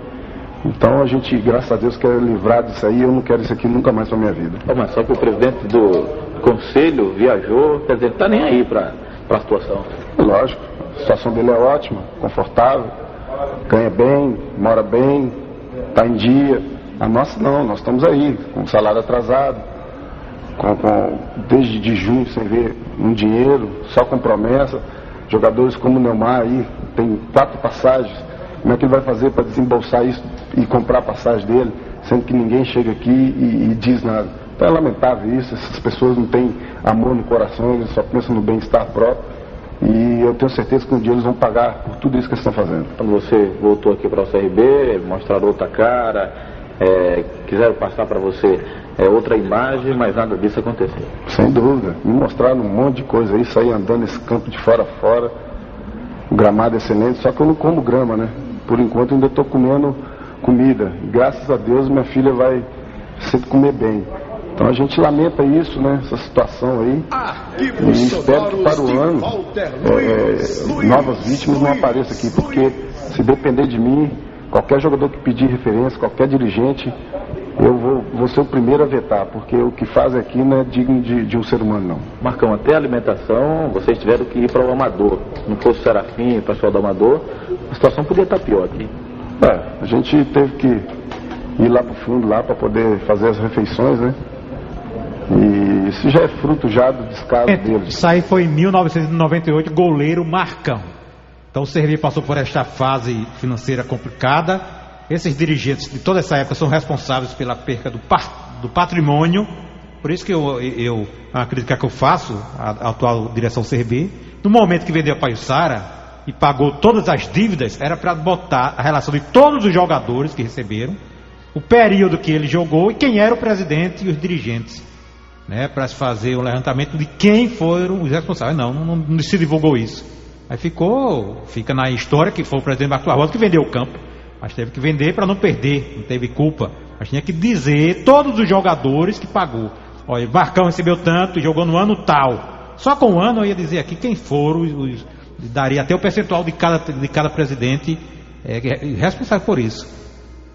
Então a gente, graças a Deus, quer livrar disso aí. Eu não quero isso aqui nunca mais para minha vida. Mas só que o presidente do conselho viajou, quer dizer, não está nem aí para a situação. Lógico, a situação dele é ótima, confortável, ganha bem, mora bem, está em dia. A nossa não, nós estamos aí, com o salário atrasado, desde de junho sem ver um dinheiro, só com promessa. Jogadores como o Neymar aí, tem 4 passagens. Como é que ele vai fazer para desembolsar isso e comprar a passagem dele, sendo que ninguém chega aqui e diz nada? Então é lamentável isso, essas pessoas não têm amor no coração, eles só pensam no bem-estar próprio. E eu tenho certeza que um dia eles vão pagar por tudo isso que eles estão fazendo. Quando você voltou aqui para o CRB, mostraram outra cara, quiseram passar para você outra imagem, mas nada disso aconteceu. Sem dúvida, me mostraram um monte de coisa aí, saí andando nesse campo de fora a fora, o gramado é excelente, só que eu não como grama, né? Por enquanto eu ainda estou comendo comida, e graças a Deus minha filha vai sempre comer bem. Então a gente lamenta isso, né? Essa situação aí, e espero que para o ano novas vítimas não apareçam aqui, porque se depender de mim, qualquer jogador que pedir referência, qualquer dirigente, eu vou ser o primeiro a vetar, porque o que faz aqui não é digno de um ser humano, não. Marcão, até a alimentação, vocês tiveram que ir para o Amador. Se não fosse o Serafim, o pessoal do Amador, a situação podia estar pior aqui. A gente teve que ir lá para o fundo, lá para poder fazer as refeições, né? E isso já é fruto já do descaso deles. Isso aí foi em 1998, goleiro Marcão. Então o CRB passou por esta fase financeira complicada. Esses dirigentes de toda essa época são responsáveis pela perca do patrimônio. Por isso que eu a crítica que eu faço à atual direção do CRB. No momento que vendeu a Pajuçara e pagou todas as dívidas, era para botar a relação de todos os jogadores que receberam, o período que ele jogou e quem era o presidente e os dirigentes, né, para se fazer um levantamento de quem foram os responsáveis. Não se divulgou isso. Aí fica na história que foi o presidente Marcos Barbosa que vendeu o campo, mas teve que vender para não perder, não teve culpa, mas tinha que dizer todos os jogadores que pagou. Olha, Marcão recebeu tanto, jogou no ano tal. Só com o ano eu ia dizer aqui quem foram, daria até o percentual de cada presidente responsável por isso.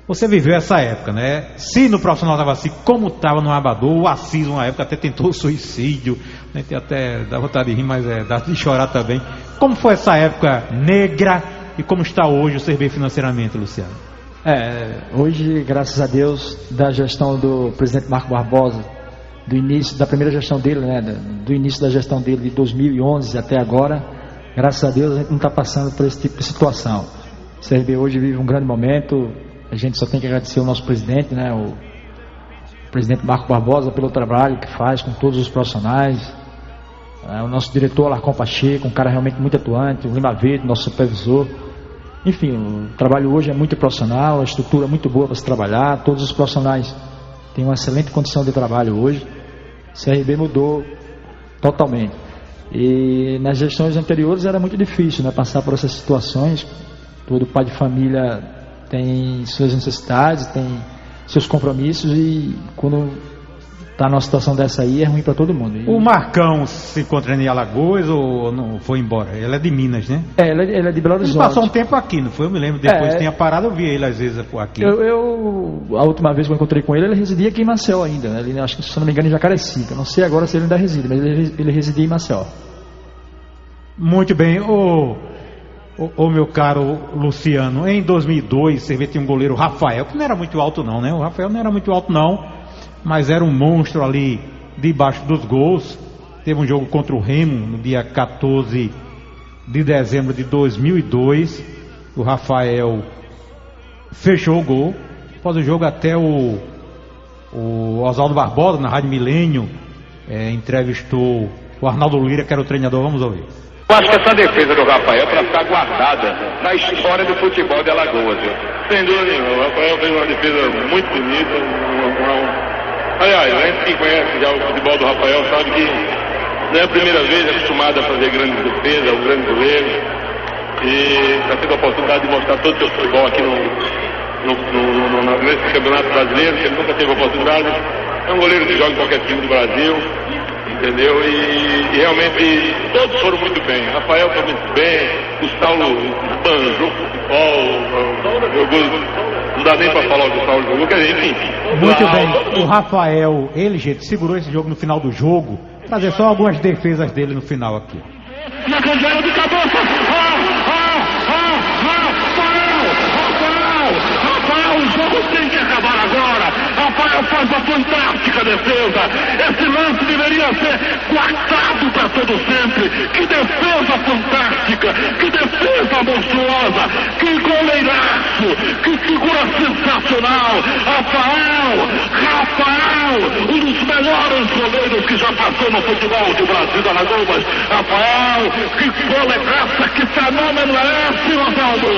Você viveu essa época, né? Se no profissional estava assim, como estava no Amador, o Assis, uma época, até tentou suicídio, né? Até dá vontade de rir, mas dá de chorar também. Como foi essa época negra e como está hoje o CRB financeiramente, Luciano? Hoje, graças a Deus, da gestão do presidente Marcos Barbosa, do início da primeira gestão dele, né? Do início da gestão dele de 2011 até agora, graças a Deus a gente não está passando por esse tipo de situação. O CRB hoje vive um grande momento. A gente só tem que agradecer ao nosso presidente, né, o presidente Marcos Barbosa, pelo trabalho que faz com todos os profissionais. O nosso diretor Alarcon Pacheco, um cara realmente muito atuante, o Lima Verde, nosso supervisor. Enfim, o trabalho hoje é muito profissional, a estrutura é muito boa para se trabalhar, todos os profissionais têm uma excelente condição de trabalho hoje. O CRB mudou totalmente. E nas gestões anteriores era muito difícil, né, passar por essas situações. Todo pai de família tem suas necessidades, tem seus compromissos, e quando está numa situação dessa aí é ruim para todo mundo. O Marcão se encontra em Alagoas ou não foi embora? Ele é de Minas, né? Ele é de Belo Horizonte. Ele passou um tempo aqui, não foi? Eu me lembro, depois tinha parado, eu vi ele às vezes aqui. A última vez que eu encontrei com ele residia aqui em Maceió ainda, né? Ele, acho que, se não me engano, em Jacarecica. Não sei agora se ele ainda reside, mas ele residia em Maceió. Muito bem. Ô meu caro Luciano, em 2002 você vê que tinha um goleiro Rafael, que não era muito alto não, né? O Rafael não era muito alto não, mas era um monstro ali debaixo dos gols. Teve um jogo contra o Remo no dia 14 de dezembro de 2002. O Rafael fechou o gol Após o jogo, até o Oswaldo Barbosa, na Rádio Milênio, entrevistou o Arnaldo Lira, que era o treinador. Vamos ouvir. Eu acho que essa defesa do Rafael é para ficar guardada na história do futebol de Alagoas. Sem dúvida nenhuma, o Rafael fez uma defesa muito bonita. Aliás, a gente que conhece já o futebol do Rafael sabe que não é a primeira vez acostumado a fazer grandes defesas, um grande goleiro. E está tendo a oportunidade de mostrar todo o seu futebol aqui nesse campeonato brasileiro, que ele nunca teve a oportunidade. É um goleiro que joga em qualquer time do Brasil. Entendeu? E realmente todos foram muito bem. Rafael foi muito bem, o Saulo banjou futebol, jogou, não dá nem pra falar o que o Saulo jogou, quer dizer, enfim. Muito bem, o Rafael, ele, gente, segurou esse jogo no final do jogo, trazer só algumas defesas dele no final aqui. Na candeira de cabeça, Rafael, o jogo tem que acabar agora. Rafael faz uma fantástica defesa. Esse lance deveria ser guardado para todo sempre. Que defesa fantástica, que defesa monstruosa, que goleiraço, que figura sensacional. Rafael, um dos melhores goleiros que já passou no futebol do Brasil da Alagoas. Rafael, que goleiraça, que fenômeno é esse, Oswaldo?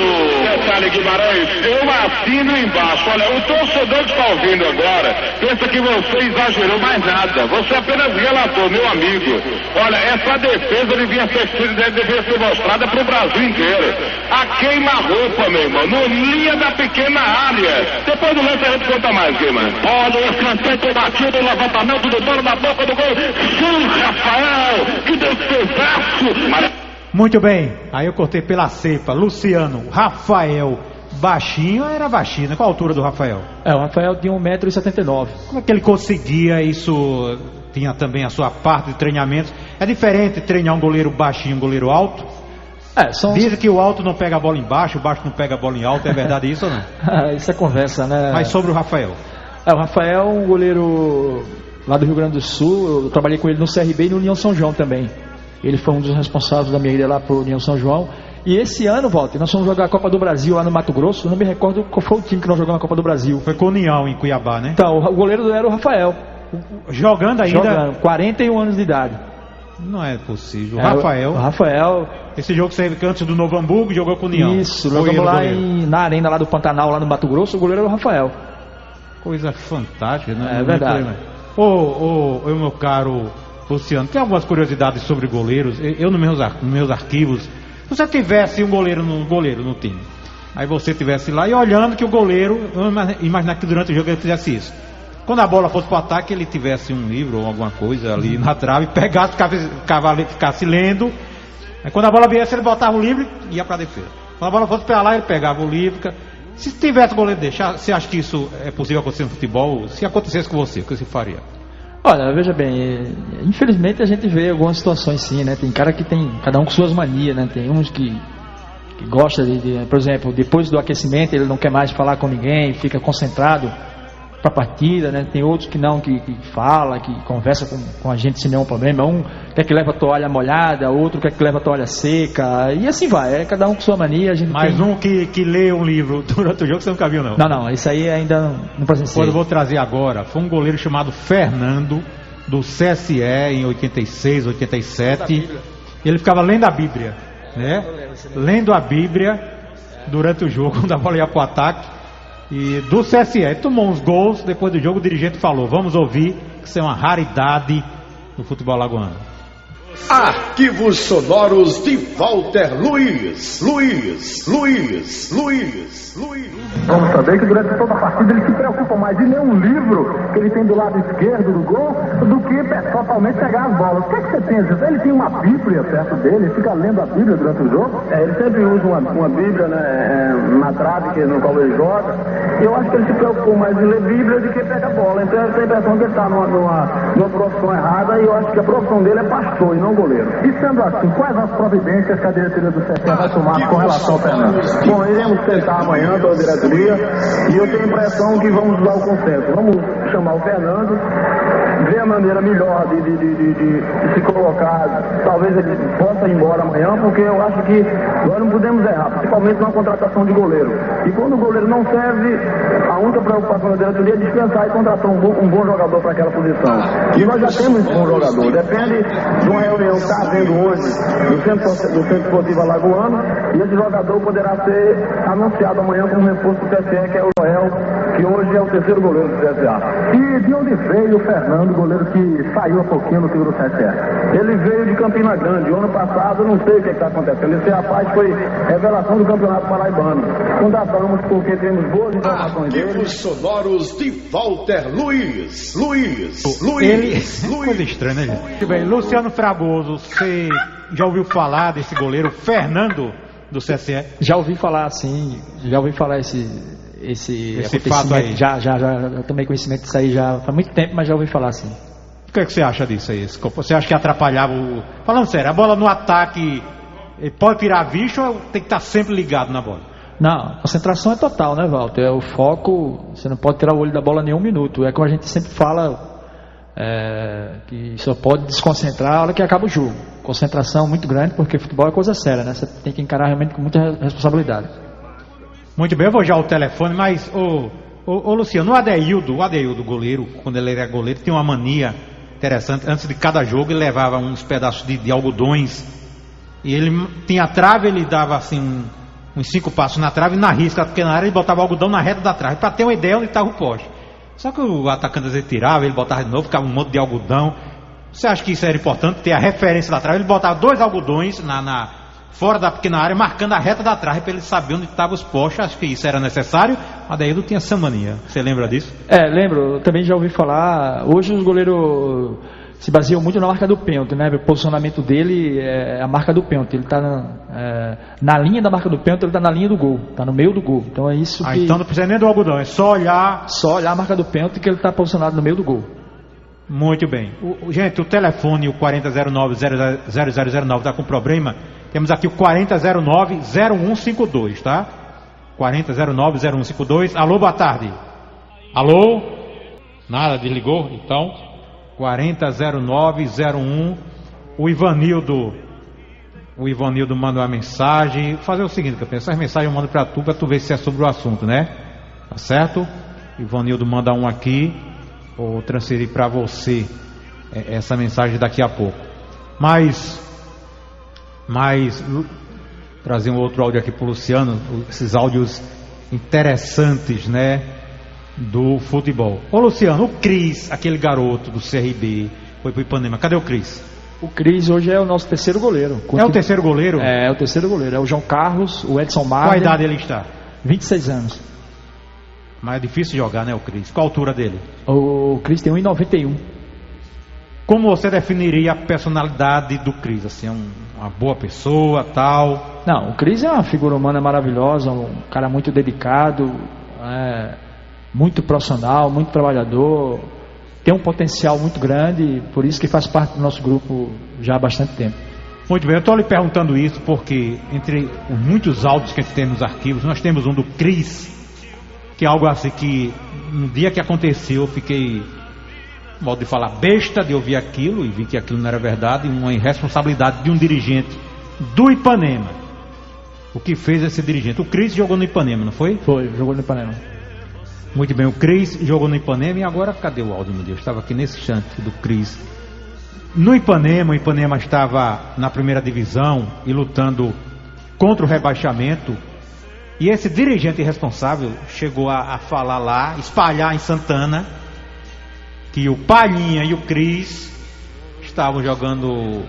Detalhe, Guimarães, eu assino embaixo. Olha, o torcedor que está ouvindo agora pensa que você exagerou mais nada. Você apenas relatou, meu amigo. Olha, essa defesa devia ser mostrada para o Brasil inteiro. A queima-roupa, meu irmão, no linha da pequena área. Depois do lance a gente conta mais, Guimarães. Olha o escanteio batido, o levantamento do bola na boca do gol. Sim, Rafael, que defesaço. Muito bem, aí eu cortei pela cepa. Luciano, Rafael, baixinho, era baixinho, né? Qual a altura do Rafael? O Rafael tinha 1,79 m. Como é que ele conseguia isso? Tinha também a sua parte de treinamentos. É diferente treinar um goleiro baixinho e um goleiro alto? Dizem que o alto não pega a bola embaixo, o baixo não pega a bola em alto. É verdade isso ou não? Isso é conversa, né? Mas sobre o Rafael? O Rafael é um goleiro lá do Rio Grande do Sul. Eu trabalhei com ele no CRB e no União São João também. Ele foi um dos responsáveis da minha ida lá para o União São João. E esse ano, Walter, nós fomos jogar a Copa do Brasil lá no Mato Grosso. Eu não me recordo qual foi o time que nós jogamos na Copa do Brasil. Foi com o União em Cuiabá, né? Então, o goleiro era o Rafael. Jogando ainda? 41 anos de idade. Não é possível. O Rafael. Esse jogo saiu antes do Novo Hamburgo, jogou com o União. Isso, nós jogamos lá na arena lá do Pantanal, lá no Mato Grosso. O goleiro era o Rafael. Coisa fantástica, né? É verdade. Meu caro Luciano, tem algumas curiosidades sobre goleiros. Eu nos meus arquivos, se você tivesse um goleiro no time, aí você tivesse lá e olhando que o goleiro, imaginar que durante o jogo ele fizesse isso. Quando a bola fosse para o ataque, ele tivesse um livro ou alguma coisa ali na trave, pegasse, ficasse lendo. Aí quando a bola viesse, ele botava o livro e ia para a defesa. Quando a bola fosse para lá, ele pegava o livro. Se tivesse goleiro deixar, você acha que isso é possível acontecer no futebol? Se acontecesse com você, o que você faria? Olha, veja bem, infelizmente a gente vê algumas situações sim, né? Tem cara que tem, cada um com suas manias, né? Tem uns que gosta por exemplo, depois do aquecimento ele não quer mais falar com ninguém, fica concentrado para a partida, né? Tem outros que não, que fala, que conversa com a gente sem nenhum problema. Um quer que leve a toalha molhada, outro quer que leve a toalha seca, e assim vai, cada um com sua mania. Mas um que lê um livro durante o jogo você nunca viu, não? Não, isso aí ainda não presenciei. Eu vou trazer agora, foi um goleiro chamado Fernando, do CSE em 86, 87, e ele ficava lendo a Bíblia, né? Lendo a Bíblia durante o jogo, quando a bola ia para o ataque. E do CSE, tomou uns gols. Depois do jogo o dirigente falou: vamos ouvir, que isso é uma raridade no futebol alagoano. Arquivos sonoros de Walter Luiz. Vamos saber que durante toda a partida ele se preocupa mais em ler um livro que ele tem do lado esquerdo do gol do que totalmente pegar as bolas. O que você pensa? Ele tem uma Bíblia perto dele, fica lendo a Bíblia durante o jogo? Ele sempre usa uma Bíblia, né, na trave no qual ele joga. E eu acho que ele se preocupou mais em ler Bíblia do que pegar a bola. Então eu tenho a impressão que ele está numa profissão errada, e eu acho que a profissão dele é pastor e não goleiro. E sendo assim, quais as providências que a diretoria do CSE vai tomar com relação ao Fernando? Bom, iremos tentar amanhã toda a diretoria, e eu tenho a impressão que vamos usar o consenso. Vamos chamar o Fernando, ver a maneira melhor de se colocar. Talvez ele possa ir embora amanhã, porque eu acho que nós não podemos errar, principalmente na contratação de goleiro. E quando o goleiro não serve, a única preocupação da diretoria é dispensar e contratar um bom jogador para aquela posição. E nós já temos um bom jogador. Depende de uma reunião que está havendo hoje no Centro Esportivo Alagoano, e esse jogador poderá ser anunciado amanhã como reforço do CSE, que é o Joel, que hoje é o terceiro goleiro do CSA. E de onde veio o Fernando, goleiro que saiu há pouquinho no time do CSE? Ele veio de Campina Grande. O ano passado, não sei o que está acontecendo. Esse rapaz foi revelação do Campeonato Paraibano. Contratamos porque temos boas informações dele. Arquivos sonoros de Walter Luiz. Coisa estranha, né, gente? Muito bem, Luciano Fragoso, você já ouviu falar desse goleiro Fernando do CSE? Já ouvi falar, sim. Já ouvi falar esse fato aí. Já tomei conhecimento disso aí já faz muito tempo, mas já ouvi falar, sim. O que é que você acha disso aí? Você acha que atrapalhava o... Falando sério, a bola no ataque pode tirar a vista ou tem que estar sempre ligado na bola? Não, a concentração é total, né, Walter? É o foco, você não pode tirar o olho da bola nem um minuto. É como a gente sempre fala, que só pode desconcentrar a hora que acaba o jogo. Concentração muito grande, porque futebol é coisa séria, né? Você tem que encarar realmente com muita responsabilidade. Muito bem, eu vou já ao telefone, mas, Luciano, o Adeildo, goleiro, quando ele era goleiro, tinha uma mania interessante. Antes de cada jogo, ele levava uns pedaços de algodões, e ele tinha a trave, ele dava assim uns 5 passos na trave, e na risca da pequena área, ele botava o algodão na reta da trave, para ter uma ideia onde estava o poste. Só que o atacante às vezes tirava, ele botava de novo, ficava um monte de algodão. Você acha que isso era importante, ter a referência da trave? Ele botava 2 algodões fora da pequena área, marcando a reta da trave, para ele saber onde estavam os postes. Acho que isso era necessário. A Adeildo tinha essa mania. Você lembra disso? Lembro. Eu também já ouvi falar. Hoje os goleiros se baseiam muito na marca do pênalti, né? O posicionamento dele é a marca do pênalti. Ele está na linha da marca do pênalti, ele está na linha do gol, está no meio do gol. Então é isso que... Então não precisa nem do algodão, é só olhar a marca do pênalti, que ele está posicionado no meio do gol. Muito bem. Gente, o telefone, o 4009-0009 está com problema. Temos aqui o 4009-0152, tá? 4009-0152. Alô, boa tarde. Alô? Nada, desligou? Então, 4009-01. O Ivanildo manda uma mensagem. Vou fazer o seguinte, Campeão, essas mensagens eu mando para tu ver se é sobre o assunto, né? Tá certo? Ivanildo manda um aqui. Vou transferir para você essa mensagem daqui a pouco. Mas trazer um outro áudio aqui para o Luciano, esses áudios interessantes, né, do futebol. Ô Luciano, o Cris, aquele garoto do CRB, foi para o Ipanema. Cadê o Cris? O Cris hoje é o nosso terceiro goleiro. É o terceiro goleiro? É o terceiro goleiro. É o João Carlos, o Edson Marden. Qual a idade ele está? 26 anos. Mas é difícil jogar, né, o Cris? Qual a altura dele? O Cris tem 1,91. Como você definiria a personalidade do Cris? Assim, uma boa pessoa, tal? Não, o Cris é uma figura humana maravilhosa, um cara muito dedicado, muito profissional, muito trabalhador, tem um potencial muito grande, por isso que faz parte do nosso grupo já há bastante tempo. Muito bem, eu estou lhe perguntando isso porque entre os muitos áudios que a gente tem nos arquivos, nós temos um do Cris, que é algo assim que no dia que aconteceu eu fiquei, modo de falar, besta de ouvir aquilo e vi que aquilo não era verdade, uma irresponsabilidade de um dirigente do Ipanema. O que fez esse dirigente? O Cris jogou no Ipanema, não foi? Foi, jogou no Ipanema. Muito bem, o Cris jogou no Ipanema e agora cadê o áudio, meu Deus? Estava aqui nesse instante do Cris. No Ipanema, o Ipanema estava na primeira divisão e lutando contra o rebaixamento. E esse dirigente irresponsável chegou a falar lá, espalhar em Santana, que o Palhinha e o Cris estavam jogando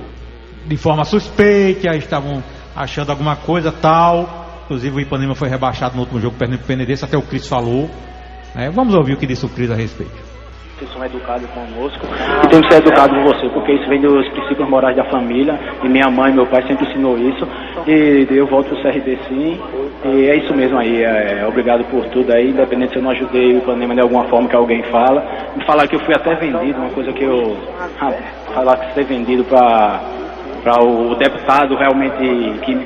de forma suspeita, estavam achando alguma coisa tal. Inclusive o Ipanema foi rebaixado no último jogo perdendo o Penedense, até o Cris falou. Vamos ouvir o que disse o Cris a respeito. Vocês são educados conosco e temos que ser educados com você, porque isso vem dos princípios morais da família, e minha mãe e meu pai sempre ensinou isso, e eu volto pro CRB sim, e é isso mesmo aí, obrigado por tudo aí, independente se eu não ajudei o Ipanema de alguma forma que alguém fala, me falar que eu fui até vendido, uma coisa que eu, falar que ser vendido para o deputado realmente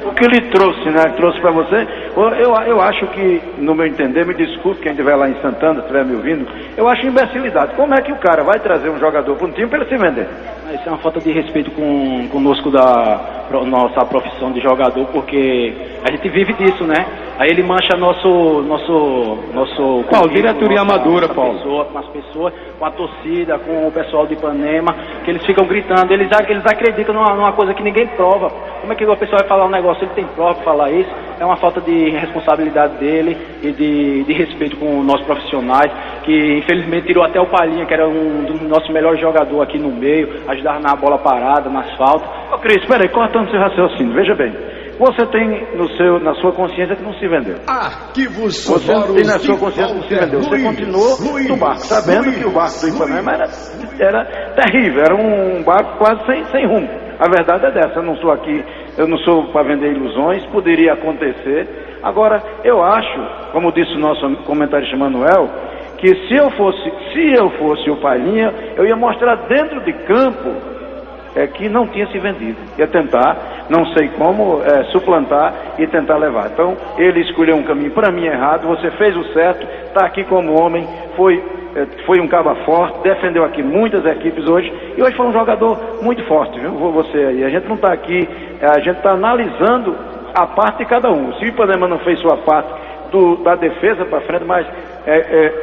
O que ele trouxe, né? Trouxe para você. Eu acho que, no meu entender, me desculpe quem estiver lá em Santana, se estiver me ouvindo, eu acho imbecilidade. Como é que o cara vai trazer um jogador para um time para ele se vender? Isso é uma falta de respeito conosco da nossa profissão de jogador, porque a gente vive disso, né? Aí ele mancha nosso Paulo, diretoria amadora, Paulo. Com as pessoas, com a torcida, com o pessoal de Ipanema, que eles ficam gritando, eles acreditam numa coisa que ninguém prova. Como é que a pessoa vai falar um negócio, ele tem prova para falar isso? É uma falta de responsabilidade dele e de respeito com nós profissionais, que infelizmente tirou até o Palhinha, que era um dos nossos melhores jogadores aqui no meio, ajudava na bola parada, nas faltas. Ô Cris, peraí, cortando seu raciocínio, veja bem. Você tem na sua consciência que não se vendeu. Arquivos Você sonoros tem na sua consciência que não se vendeu. Você continuou no barco, sabendo que o barco do Ipanema era terrível, era um barco quase sem rumo. A verdade é dessa, eu não sou aqui, eu não sou para vender ilusões, poderia acontecer. Agora, eu acho, como disse o nosso comentarista Manuel, que se eu fosse o Palhinha, eu ia mostrar dentro de campo que não tinha se vendido. Ia tentar, não sei como, suplantar e tentar levar. Então, ele escolheu um caminho, para mim, errado. Você fez o certo, está aqui como homem, foi um caba forte, defendeu aqui muitas equipes hoje, e hoje foi um jogador muito forte, viu? Você aí. A gente não está aqui, a gente está analisando a parte de cada um. Se o Ipanema não fez sua parte da defesa para frente, mas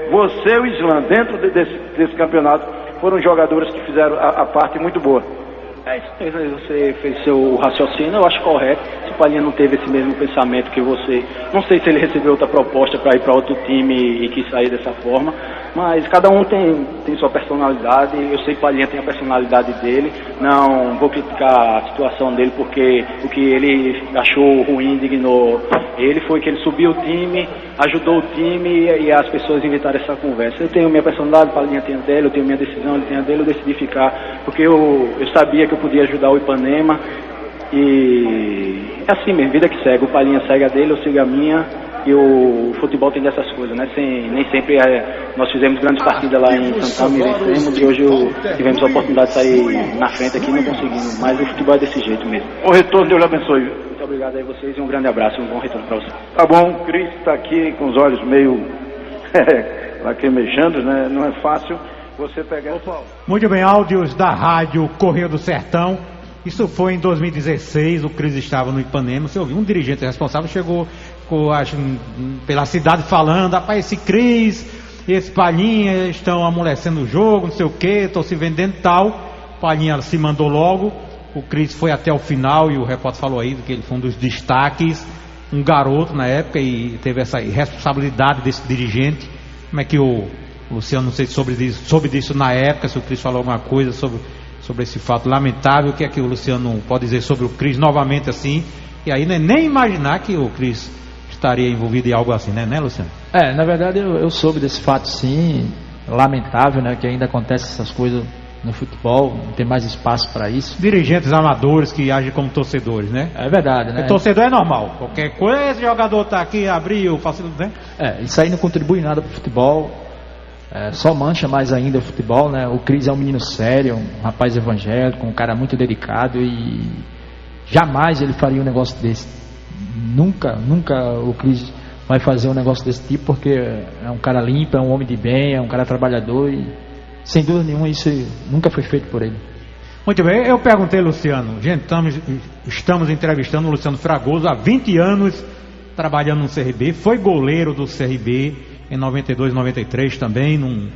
você e o Islam, dentro desse campeonato, foram jogadores que fizeram a parte muito boa. Você fez seu raciocínio, eu acho correto. Se o Palhinha não teve esse mesmo pensamento que você, não sei se ele recebeu outra proposta para ir para outro time e quis sair dessa forma, mas cada um tem sua personalidade. Eu sei que o Palhinha tem a personalidade dele, não vou criticar a situação dele, porque o que ele achou ruim, indignou ele, foi que ele subiu o time, ajudou o time e as pessoas inventaram essa conversa. Eu tenho minha personalidade, o Palhinha tem a dele, eu tenho minha decisão, ele tem a dele, eu decidi ficar, porque eu sabia que eu podia ajudar o Ipanema, e é assim mesmo, vida que segue. O Palhinha segue a dele, eu sigo a minha, e o futebol tem dessas coisas, né? Nem sempre nós fizemos grandes partidas lá em Santana, merecemos, e hoje tivemos a oportunidade de sair na frente aqui, não conseguimos, mas o futebol é desse jeito mesmo. O retorno, Deus lhe abençoe. Muito obrigado a vocês e um grande abraço, um bom retorno para vocês. Tá bom, o Cris está aqui com os olhos meio lacrimejando, né? Não é fácil você pegar... Muito bem, áudios da rádio Correio do Sertão. Isso foi em 2016, o Cris estava no Ipanema. Você ouviu, um dirigente responsável chegou pela cidade falando: rapaz, esse Cris, esse Palhinha estão amolecendo o jogo, não sei o que, estão se vendendo e tal. Palhinha se mandou logo, o Cris foi até o final, e o repórter falou aí que ele foi um dos destaques, um garoto na época, e teve essa responsabilidade desse dirigente. Como é que o Luciano, não sei soube disso na época, se o Cris falou alguma coisa sobre esse fato lamentável. O que é que o Luciano pode dizer sobre o Cris novamente assim? E aí nem imaginar que o Cris estaria envolvido em algo assim, né Luciano? Na verdade eu soube desse fato, sim. Lamentável, né, que ainda acontece essas coisas no futebol, não tem mais espaço para isso. Dirigentes amadores que agem como torcedores, né? É verdade, né? Porque torcedor é normal, qualquer coisa, esse jogador tá aqui, abriu, facilita, né? Isso aí não contribui nada para o futebol. Só mancha mais ainda o futebol, né? O Cris é um menino sério, um rapaz evangélico, um cara muito dedicado, e jamais ele faria um negócio desse. Nunca o Cris vai fazer um negócio desse tipo, porque é um cara limpo, é um homem de bem, é um cara trabalhador, e sem dúvida nenhuma isso nunca foi feito por ele. Muito bem, eu perguntei, Luciano, gente, estamos entrevistando o Luciano Fragoso há 20 anos trabalhando no CRB, foi goleiro do CRB em 92, 93 também,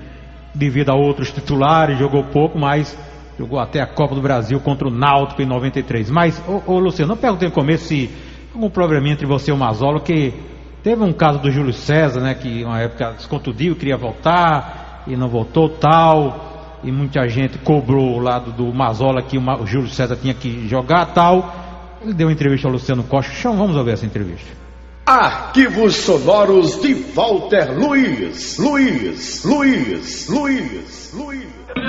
devido a outros titulares, jogou pouco, mas jogou até a Copa do Brasil contra o Náutico em 93. Mas, Luciano, eu perguntei no começo se algum probleminha entre você e o Mazola, que teve um caso do Júlio César, né, que uma época descontundiu, queria voltar e não voltou, tal, e muita gente cobrou o lado do Mazola que o Júlio César tinha que jogar, tal. Ele deu uma entrevista ao Luciano Costa. Vamos ouvir essa entrevista. Arquivos sonoros de Walter Luiz.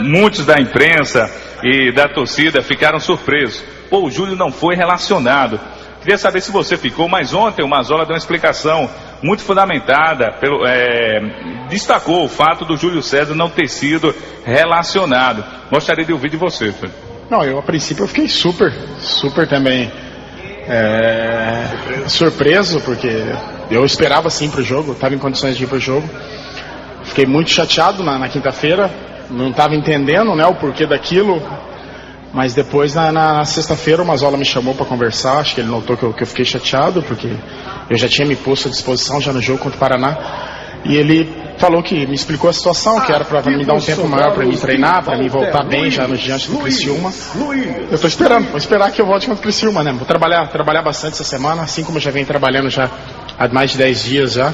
Muitos da imprensa e da torcida ficaram surpresos. O Júlio não foi relacionado. Queria saber se você ficou, mas ontem o Mazola deu uma explicação muito fundamentada, destacou o fato do Júlio César não ter sido relacionado. Gostaria de ouvir de você, Felipe. Não, a princípio eu fiquei super também surpreso, porque eu esperava sim pro jogo, estava em condições de ir pro jogo. Fiquei muito chateado na quinta-feira, não estava entendendo, né, o porquê daquilo, mas depois na sexta-feira o Mazzola me chamou para conversar, acho que ele notou que eu fiquei chateado, porque eu já tinha me posto à disposição já no jogo contra o Paraná, e ele falou que me explicou a situação, que era para me dar um tempo maior para me treinar, para me voltar bem já no diante do Criciúma. Eu estou esperando, vou esperar que eu volte contra o Criciúma, né? Vou trabalhar bastante essa semana, assim como eu já venho trabalhando já há mais de 10 dias já,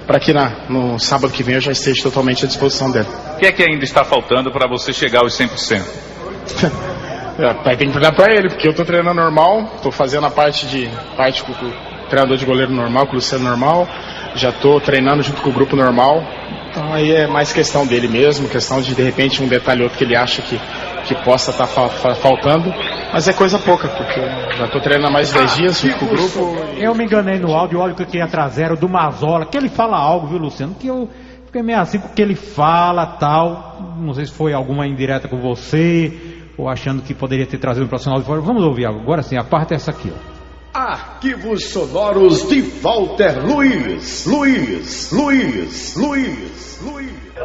para que no sábado que vem eu já esteja totalmente à disposição dele. O que é que ainda está faltando para você chegar aos 100%? Tem que treinar para ele, porque eu estou treinando normal, estou fazendo a parte com o treinador de goleiro normal, com o Luciano normal, já estou treinando junto com o grupo normal, então aí é mais questão dele mesmo, questão de repente um detalhe ou outro que ele acha que possa estar faltando, mas é coisa pouca, porque já estou treinando há mais de 10 dias junto com o grupo. Eu me enganei no áudio, olha o que eu queria trazer, era do Mazzola, que ele fala algo, viu, Luciano, que eu fiquei meio assim porque ele fala tal, não sei se foi alguma indireta com você, ou achando que poderia ter trazido um profissional de fora. Vamos ouvir agora sim, a parte é essa aqui, ó. Arquivos sonoros de Walter Luiz.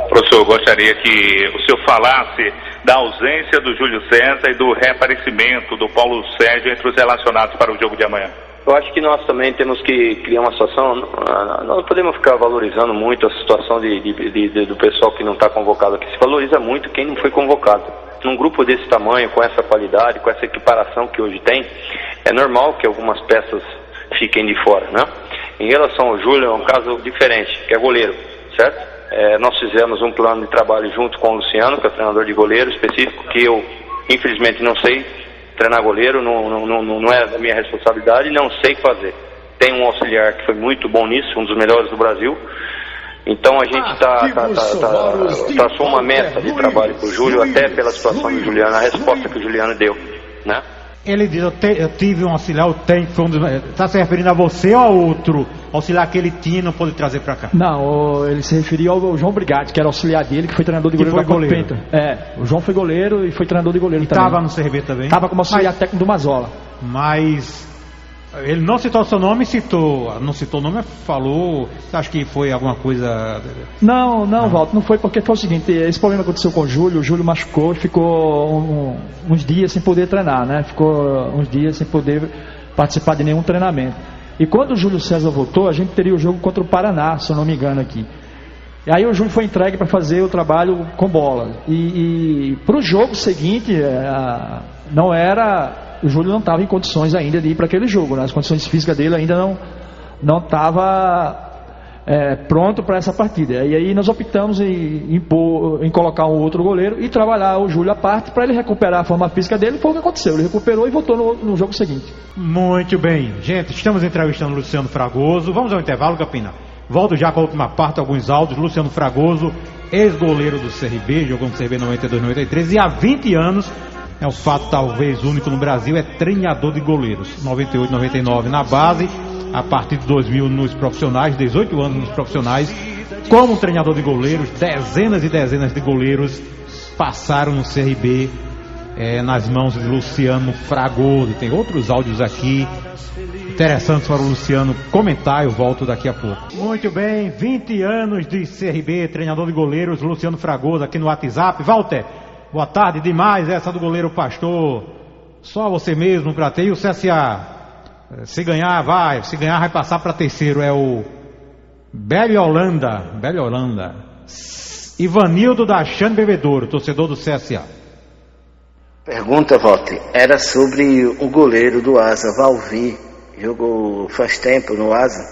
Professor, eu gostaria que o senhor falasse da ausência do Júlio César e do reaparecimento do Paulo Sérgio entre os relacionados para o jogo de amanhã. Eu acho que nós também temos que criar uma situação, não podemos ficar valorizando muito a situação do pessoal que não está convocado aqui. Se valoriza muito quem não foi convocado. Num grupo desse tamanho, com essa qualidade, com essa equiparação que hoje tem, é normal que algumas peças fiquem de fora, né? Em relação ao Júlio, é um caso diferente, que é goleiro, certo? Nós fizemos um plano de trabalho junto com o Luciano, que é treinador de goleiro específico, que eu, infelizmente, não sei treinar goleiro, não é da minha responsabilidade, não sei fazer. Tem um auxiliar que foi muito bom nisso, um dos melhores do Brasil. Então a gente traçou uma meta de trabalho para o Júlio, até pela situação do Juliano, a resposta que o Juliano deu, né? Ele diz, eu tive um auxiliar, está se referindo a você ou a outro auxiliar que ele tinha e não pôde trazer para cá? Não, ele se referia ao João Brigatti, que era auxiliar dele, que foi treinador de goleiro da Copa Penta. O João foi goleiro e foi treinador de goleiro também. Estava no CRB também? Estava como auxiliar técnico do Mazzola. Mas ele não citou seu nome, não citou o nome, falou, acho que foi alguma coisa... Não, Walter, não foi, porque foi o seguinte, esse problema aconteceu com o Júlio machucou e ficou uns dias sem poder treinar, né? Ficou uns dias sem poder participar de nenhum treinamento. E quando o Júlio César voltou, a gente teria o jogo contra o Paraná, se eu não me engano aqui. E aí o Júlio foi entregue para fazer o trabalho com bola. E para o jogo seguinte, o Júlio não estava em condições ainda de ir para aquele jogo, né? As condições físicas dele ainda não estava pronto para essa partida. E aí nós optamos em colocar um outro goleiro e trabalhar o Júlio à parte para ele recuperar a forma física dele. Foi o que aconteceu, ele recuperou e voltou no jogo seguinte. Muito bem, gente, estamos entrevistando o Luciano Fragoso. Vamos ao intervalo, Capina. Volto já com a última parte, alguns áudios. Luciano Fragoso, ex-goleiro do CRB, jogou no CRB 92-93 e há 20 anos, é um fato talvez único no Brasil, é treinador de goleiros. 98-99 na base, a partir de 2000 nos profissionais, 18 anos nos profissionais, como treinador de goleiros. Dezenas e dezenas de goleiros passaram no CRB nas mãos de Luciano Fragoso. Tem outros áudios aqui interessantes para o Luciano comentar, eu volto daqui a pouco. Muito bem, 20 anos de CRB, treinador de goleiros, Luciano Fragoso aqui no WhatsApp. Walter, boa tarde, demais essa do goleiro Pastor. Só você mesmo para ter. E o CSA, se ganhar vai passar para terceiro. É o Belo Holanda. Ivanildo da Xande Bebedouro, torcedor do CSA. Pergunta, Walter, era sobre o goleiro do Asa, Valvi. Jogou faz tempo no Asa.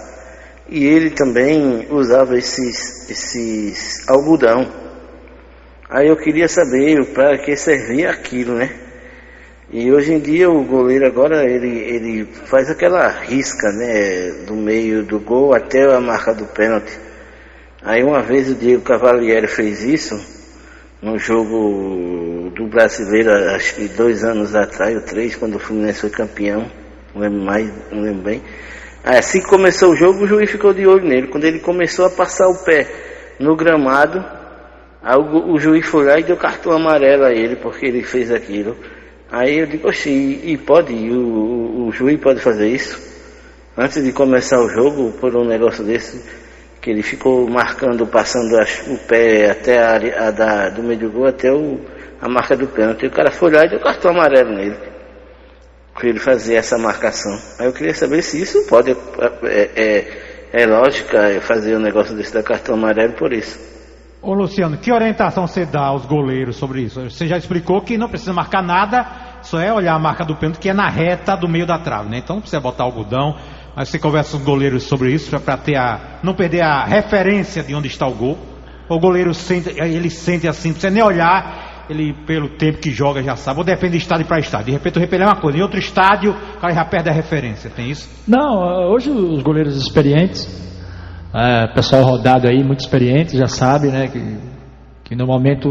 E ele também usava esses algodão. Aí eu queria saber para que servia aquilo, né? E hoje em dia o goleiro agora, ele faz aquela risca, né? Do meio do gol até a marca do pênalti. Aí uma vez o Diego Cavalieri fez isso, no jogo do Brasileiro, acho que 2 anos atrás, ou 3, quando o Fluminense foi campeão, não lembro bem. Assim que começou o jogo, o juiz ficou de olho nele. Quando ele começou a passar o pé no gramado, aí o juiz foi lá e deu cartão amarelo a ele, porque ele fez aquilo. Aí eu digo, oxe, e pode? O juiz pode fazer isso? Antes de começar o jogo, por um negócio desse, que ele ficou marcando, passando o pé até a área do meio do gol, até a marca do pênalti. E o cara foi lá e deu cartão amarelo nele, para ele fazer essa marcação. Aí eu queria saber se isso pode, é lógica fazer um negócio desse da cartão amarelo por isso. Ô Luciano, que orientação você dá aos goleiros sobre isso? Você já explicou que não precisa marcar nada, só é olhar a marca do pênalti, que é na reta do meio da trave, né? Então não precisa botar algodão, mas você conversa com os goleiros sobre isso, para não perder a referência de onde está o gol. O goleiro ele sente assim, não precisa nem olhar, ele pelo tempo que joga já sabe, ou depende de estádio para estádio. De repente o repelé é uma coisa, em outro estádio o cara já perde a referência, tem isso? Não, hoje os goleiros experientes, pessoal rodado aí, muito experiente, já sabe, né, que no momento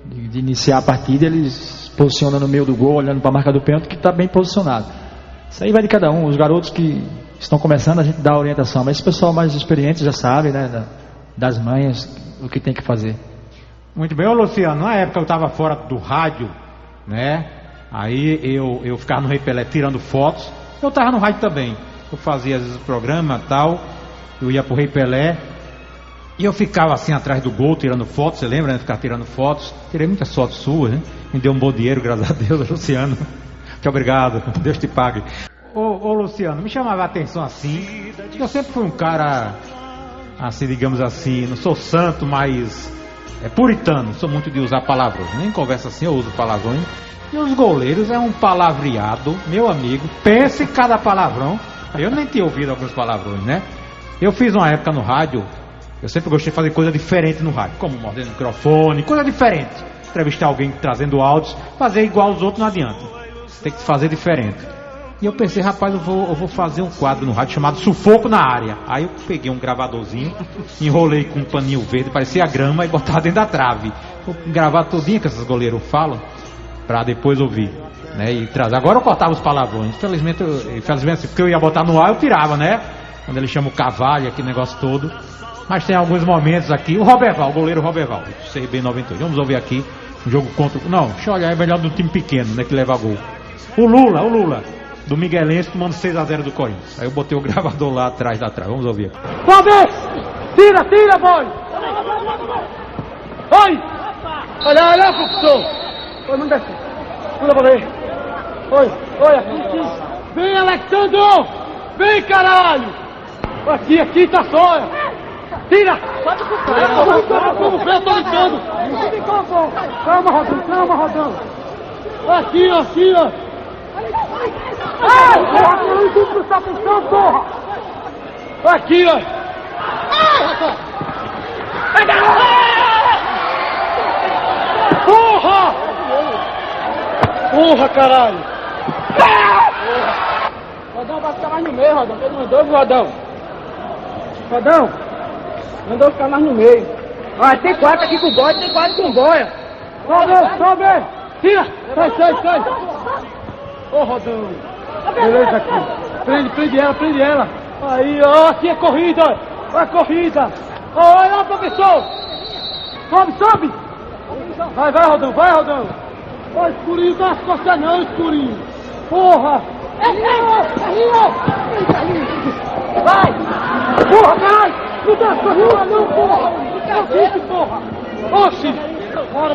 de iniciar a partida eles se posicionam no meio do gol, olhando para a marca do pênalti, que está bem posicionado. Isso aí vai de cada um. Os garotos que estão começando, a gente dá a orientação, mas esse pessoal mais experiente já sabe, né, das manhas, o que tem que fazer. Muito bem. Ô Luciano, na época eu estava fora do rádio, né, aí eu ficava no repelé tirando fotos, eu estava no rádio também, eu fazia às vezes o programa e tal. Eu ia pro Rei Pelé e eu ficava assim atrás do gol tirando fotos. Você lembra, né? Ficar tirando fotos. Tirei muitas fotos suas, né? Me deu um bom dinheiro, graças a Deus, Luciano. Muito obrigado, Deus te pague. Ô Luciano, me chamava a atenção assim. Eu sempre fui um cara, assim, digamos assim, não sou santo, mas puritano. Sou muito de usar palavrões. Nem conversa assim, eu uso palavrões. E os goleiros é um palavreado, meu amigo. Pense em cada palavrão. Eu nem tinha ouvido alguns palavrões, né? Eu fiz uma época no rádio, eu sempre gostei de fazer coisa diferente no rádio, como mordendo o microfone, coisa diferente. Entrevistar alguém trazendo áudios, fazer igual aos outros não adianta. Tem que fazer diferente. E eu pensei, rapaz, eu vou fazer um quadro no rádio chamado Sufoco na Área. Aí eu peguei um gravadorzinho, enrolei com um paninho verde, parecia grama, e botava dentro da trave. Vou gravar tudinho que esses goleiros falam, pra depois ouvir, né, e trazer. Agora eu cortava os palavrões. Infelizmente assim, porque eu ia botar no ar, eu tirava, né? Quando ele chama o Cavalho, aquele negócio todo. Mas tem alguns momentos aqui. O Roberval, o goleiro Roberval, CRB 98. Vamos ouvir aqui um jogo contra. Não, deixa eu olhar, é melhor do time pequeno, né? Que leva gol. O Lula, do Miguelense, tomando 6-0 do Corinthians. Aí eu botei o gravador lá atrás da trave. Vamos ouvir aqui. Sobe! Tira, boy! Oi! Olha, professor! Oi, manda aqui. Pula pra ver. Oi, aqui. Vem, Alexandre! Vem, caralho! Aqui tá só! Tira! Como vê, eu tô gritando! Calma, rodando! Aqui, ó! Não tem que prestar atenção, porra! Aqui, ó! Porra, caralho! Rodão vai ficar mais no meio, Rodão. Todo mundo ouve, Rodão. Mandou ficar mais no meio. Ó, tem 4 aqui com boia, tem 4 com boia. Sobe! Tira! Sai! Ô, Rodão. Beleza aqui. Prende ela. Aí, ó, aqui é corrida. Vai, corrida. Ó, olha lá, professor. Sobe. Vai, Rodão. Ó, escurinho, dá as costas não, escurinho. Porra. Vai! Porra, caralho! Não dá corrida não, porra! Oxi!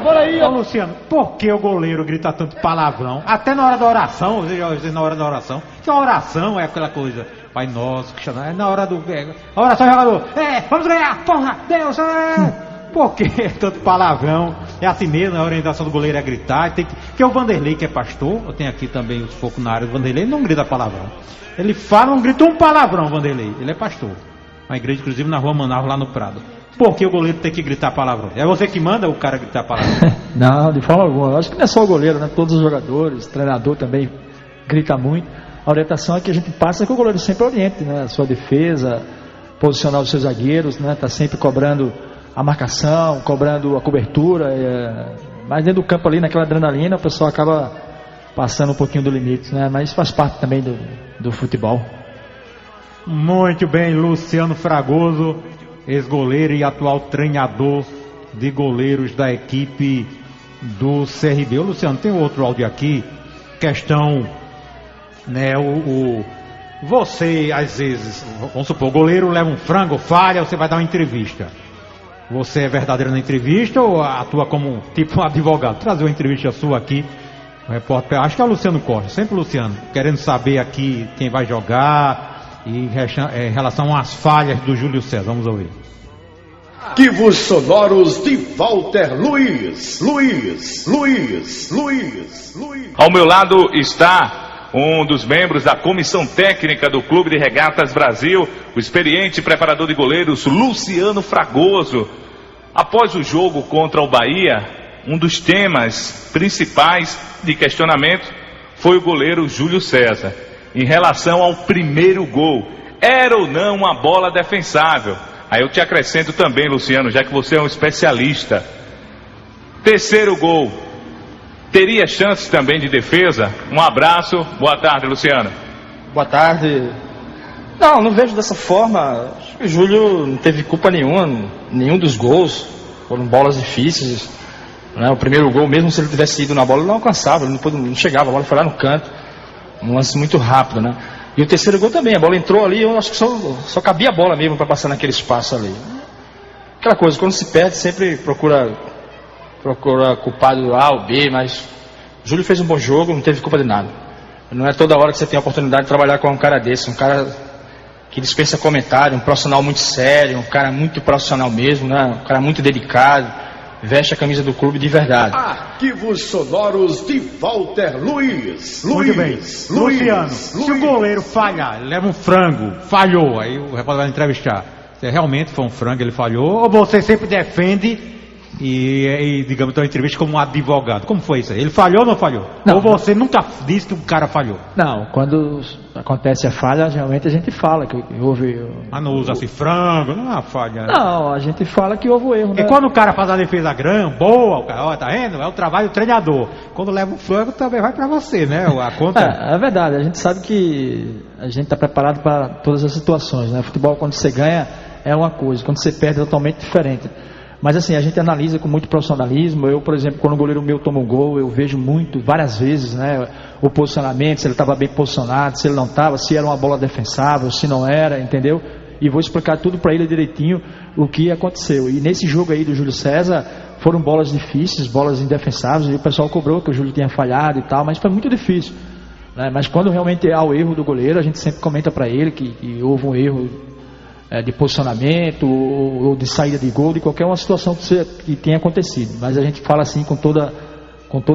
Bora aí, ó! Ô, Luciano, por que o goleiro grita tanto palavrão? Até na hora da oração, na hora da oração. Que a oração é aquela coisa, Pai Nosso, que chama, é na hora do... A oração, jogador, vamos ganhar, porra, Deus, Por que tanto palavrão? É assim mesmo, a orientação do goleiro é gritar. Que o Vanderlei, que é pastor, eu tenho aqui também os focos na área do Vanderlei, ele não grita palavrão. Ele fala, não grita um palavrão, Vanderlei. Ele é pastor. Uma igreja, inclusive, na Rua Manaus, lá no Prado. Por que o goleiro tem que gritar palavrão? É você que manda o cara gritar palavrão? Não, de forma alguma. Eu acho que não é só o goleiro, né? Todos os jogadores, o treinador também grita muito. A orientação é que a gente passa que o goleiro sempre oriente, né? A sua defesa, posicionar os seus zagueiros, né? Tá sempre cobrando a marcação, cobrando a cobertura, mas dentro do campo ali, naquela adrenalina, o pessoal acaba passando um pouquinho do limite, né? Mas faz parte também do futebol. Muito bem, Luciano Fragoso, ex-goleiro e atual treinador de goleiros da equipe do CRB. Ô, Luciano, tem outro áudio aqui questão, né, você, às vezes, vamos supor, o goleiro leva um frango, falha, você vai dar uma entrevista. Você é verdadeiro na entrevista ou atua como tipo um advogado? Trazer uma entrevista sua aqui, o repórter, acho que é o Luciano Costa, sempre o Luciano, querendo saber aqui quem vai jogar e em relação às falhas do Júlio César. Vamos ouvir. Arquivos sonoros de Walter Luiz. Ao meu lado está um dos membros da comissão técnica do Clube de Regatas Brasil, o experiente preparador de goleiros Luciano Fragoso. Após o jogo contra o Bahia, um dos temas principais de questionamento foi o goleiro Júlio César, em relação ao primeiro gol. Era ou não uma bola defensável? Aí eu te acrescento também, Luciano, já que você é um especialista. Terceiro gol, teria chances também de defesa? Um abraço, boa tarde, Luciano. Boa tarde. Não vejo dessa forma. Acho que o Júlio não teve culpa nenhuma, nenhum dos gols. Foram bolas difíceis, né? O primeiro gol, mesmo se ele tivesse ido na bola, ele não alcançava, ele não chegava, a bola foi lá no canto. Um lance muito rápido, né? E o terceiro gol também, a bola entrou ali, eu acho que só cabia a bola mesmo para passar naquele espaço ali. Aquela coisa, quando se perde, sempre procura culpado A ou B, mas o Júlio fez um bom jogo, não teve culpa de nada. Não é toda hora que você tem a oportunidade de trabalhar com um cara desse, um cara que dispensa comentário, um profissional muito sério, um cara muito profissional mesmo, né? Um cara muito dedicado, veste a camisa do clube de verdade. Arquivos sonoros de Walter Luiz. Muito bem. Luciano, se o goleiro falhar, leva um frango, falhou, aí o repórter vai entrevistar. Se realmente foi um frango, ele falhou, ou você sempre defende e digamos, tem uma entrevista como um advogado? Como foi isso aí? Ele falhou ou não falhou? Não. Ou você nunca disse que o cara falhou? Não, quando acontece a falha, geralmente a gente fala que houve... Ah, não usa assim frango, não é uma falha. Não, a gente fala que houve um erro, né? E quando o cara faz a defesa grande, boa, o cara, ó, tá vendo? É o trabalho do treinador. Quando leva um frango, também vai pra você, né? A conta... É verdade, a gente sabe que a gente tá preparado para todas as situações, né? Futebol, quando você ganha, é uma coisa, quando você perde, é totalmente diferente. Mas assim, a gente analisa com muito profissionalismo. Eu, por exemplo, quando o goleiro meu toma um gol, eu vejo várias vezes, né, o posicionamento, se ele estava bem posicionado, se ele não estava, se era uma bola defensável, se não era, entendeu? E vou explicar tudo para ele direitinho o que aconteceu. E nesse jogo aí do Júlio César, foram bolas difíceis, bolas indefensáveis, e o pessoal cobrou que o Júlio tinha falhado e tal, mas foi muito difícil, né? Mas quando realmente há o erro do goleiro, a gente sempre comenta para ele que houve um erro de posicionamento ou de saída de gol, de qualquer uma situação que tenha acontecido. Mas a gente fala assim com toda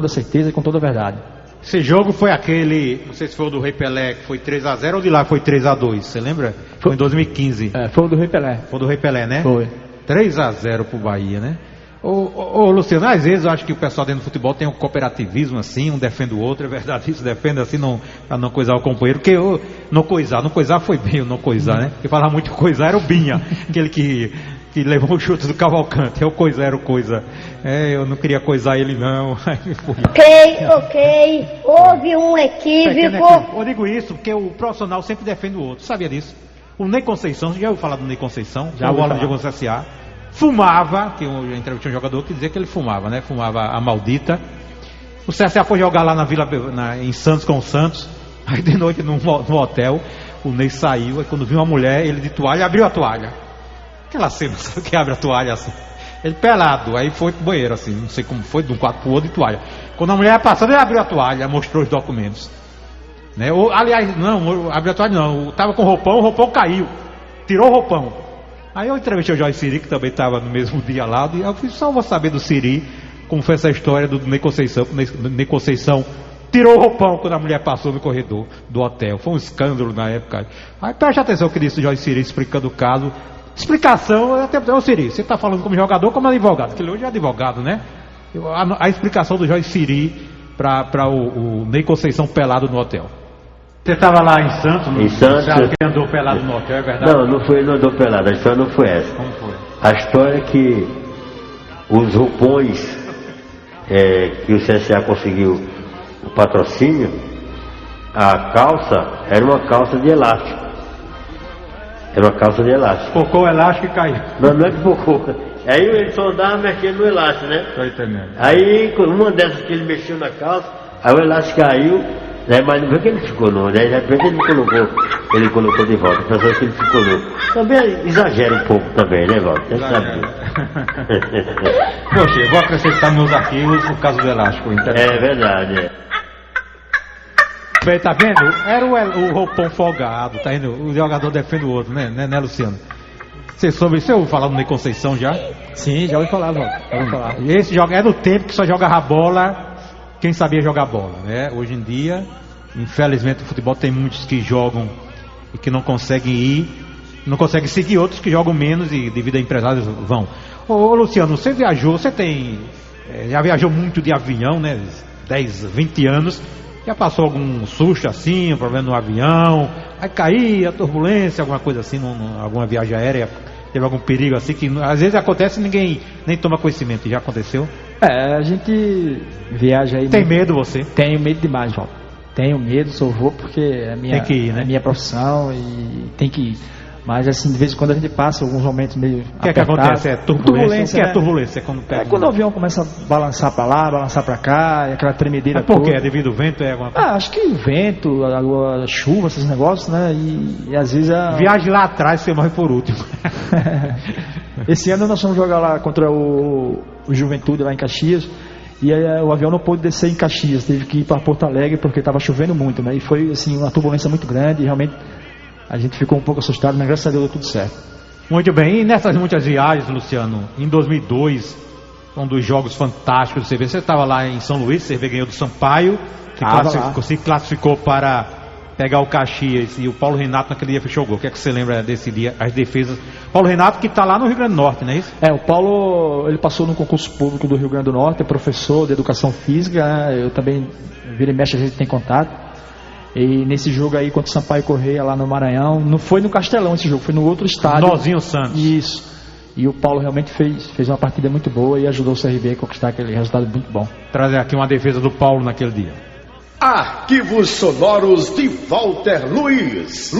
certeza e com toda verdade. Esse jogo foi aquele, não sei se foi o do Rei Pelé, que foi 3-0 ou de lá foi 3-2, você lembra? Foi em 2015. Foi o do Rei Pelé. Foi o do Rei Pelé, né? Foi. 3-0 pro Bahia, né? Ô Luciano, às vezes eu acho que o pessoal dentro do futebol tem um cooperativismo assim, um defende o outro, é verdade, isso defende assim, pra não coisar o companheiro, porque não coisar foi bem o não coisar, né? Porque falava muito coisar era o Binha, aquele que levou o chute do Cavalcante, eu era o coisa. Eu não queria coisar ele não. Ok, houve um equívoco. Eu digo isso porque o profissional sempre defende o outro, sabia disso? O Ney Conceição, você já ouviu falar do Ney Conceição? Já ouviu falar do CSA? Fumava, que eu entrevistei um jogador que dizia que ele fumava, né? Fumava a maldita. O CSA foi jogar lá em Santos com o Santos. Aí de noite no hotel, o Ney saiu. Aí quando viu uma mulher, ele de toalha, abriu a toalha. Aquela cena, sabe que abre a toalha assim? Ele pelado, aí foi pro banheiro assim, não sei como foi, de um quarto pro outro de toalha. Quando a mulher ia passando, ele abriu a toalha, mostrou os documentos. Né? Aliás, não, abriu a toalha não, tava com o roupão caiu. Tirou o roupão. Aí eu entrevistei o Jorge Siri, que também estava no mesmo dia lá, e eu só vou saber do Siri, como foi essa história do Ney Conceição. O Ney Conceição tirou o roupão quando a mulher passou no corredor do hotel. Foi um escândalo na época. Aí preste atenção o que disse o Jorge Siri explicando o caso. Explicação, ô Siri, você está falando como jogador ou como advogado? Porque ele hoje é advogado, né? A explicação do Jorge Siri para o Ney Conceição pelado no hotel. Você estava lá em Santos? Em Santos. Você andou pelado no hotel, é verdade? Não andou pelado, a história não foi essa. Como foi? A história é que os roupões que o CSA conseguiu o patrocínio, a calça era uma calça de elástico. Focou o elástico e caiu. Não é que focou. Aí ele só andava mexendo no elástico, né? Tô entendendo. Aí uma dessas que ele mexeu na calça, Aí o elástico caiu, né, mas não foi que ele ficou não, né? De repente ele colocou de volta, pensou que ele ficou não. Também exagera um pouco também, né, Walter? Você sabe. Poxa, eu vou acrescentar nos meus arquivos o caso do elástico. É verdade, Bem, tá vendo? Era o roupão folgado, tá vendo? O jogador defende o outro, né, Luciano? Você ouviu falar do Ney Conceição já? Sim, já ouvi falar, Walter. Esse joga é do tempo que só jogava bola quem sabia jogar bola, né? Hoje em dia, infelizmente, o futebol tem muitos que jogam e que não conseguem não conseguem seguir, outros que jogam menos e devido a empresários vão. Ô Luciano, você viajou, já viajou muito de avião, né? 10, 20 anos. Já passou algum susto assim, um problema no avião, aí caía, turbulência, alguma coisa assim, alguma viagem aérea, teve algum perigo assim, que às vezes acontece e ninguém nem toma conhecimento, já aconteceu? A gente viaja aí... Tem medo você? Tenho medo demais, João. Tenho medo, só vou porque é tem que ir, né? É minha profissão e tem que ir. Mas assim, de vez em quando a gente passa alguns momentos meio O que é que acontece? É turbulência? O que é turbulência? Quando o avião começa a balançar pra lá, balançar pra cá, e aquela tremedeira toda. Por quê? É devido ao vento? Alguma coisa? Acho que vento, a chuva, esses negócios, né? E às vezes Viagem lá atrás, você morre por último. Esse ano nós fomos jogar lá contra o Juventude, lá em Caxias. E aí, o avião não pôde descer em Caxias, teve que ir para Porto Alegre porque estava chovendo muito, né? E foi assim, uma turbulência muito grande e realmente a gente ficou um pouco assustado, mas graças a Deus deu tudo certo. Muito bem, e nessas muitas viagens, Luciano, em 2002, um dos jogos fantásticos do CB, você estava lá em São Luís, você ganhou do Sampaio, que se classificou para pegar o Caxias, e o Paulo Renato naquele dia fechou o gol. O que é que você lembra desse dia, as defesas? Paulo Renato que está lá no Rio Grande do Norte, não é isso? O Paulo, ele passou no concurso público do Rio Grande do Norte, é professor de educação física, eu também, vira e mexe, a gente tem contato. E nesse jogo aí contra o Sampaio Correia lá no Maranhão, não foi no Castelão esse jogo, foi no outro estádio. Nozinho Santos. Isso. E o Paulo realmente fez uma partida muito boa e ajudou o CRB a conquistar aquele resultado muito bom. Trazer aqui uma defesa do Paulo naquele dia. Arquivos sonoros de Walter Luiz.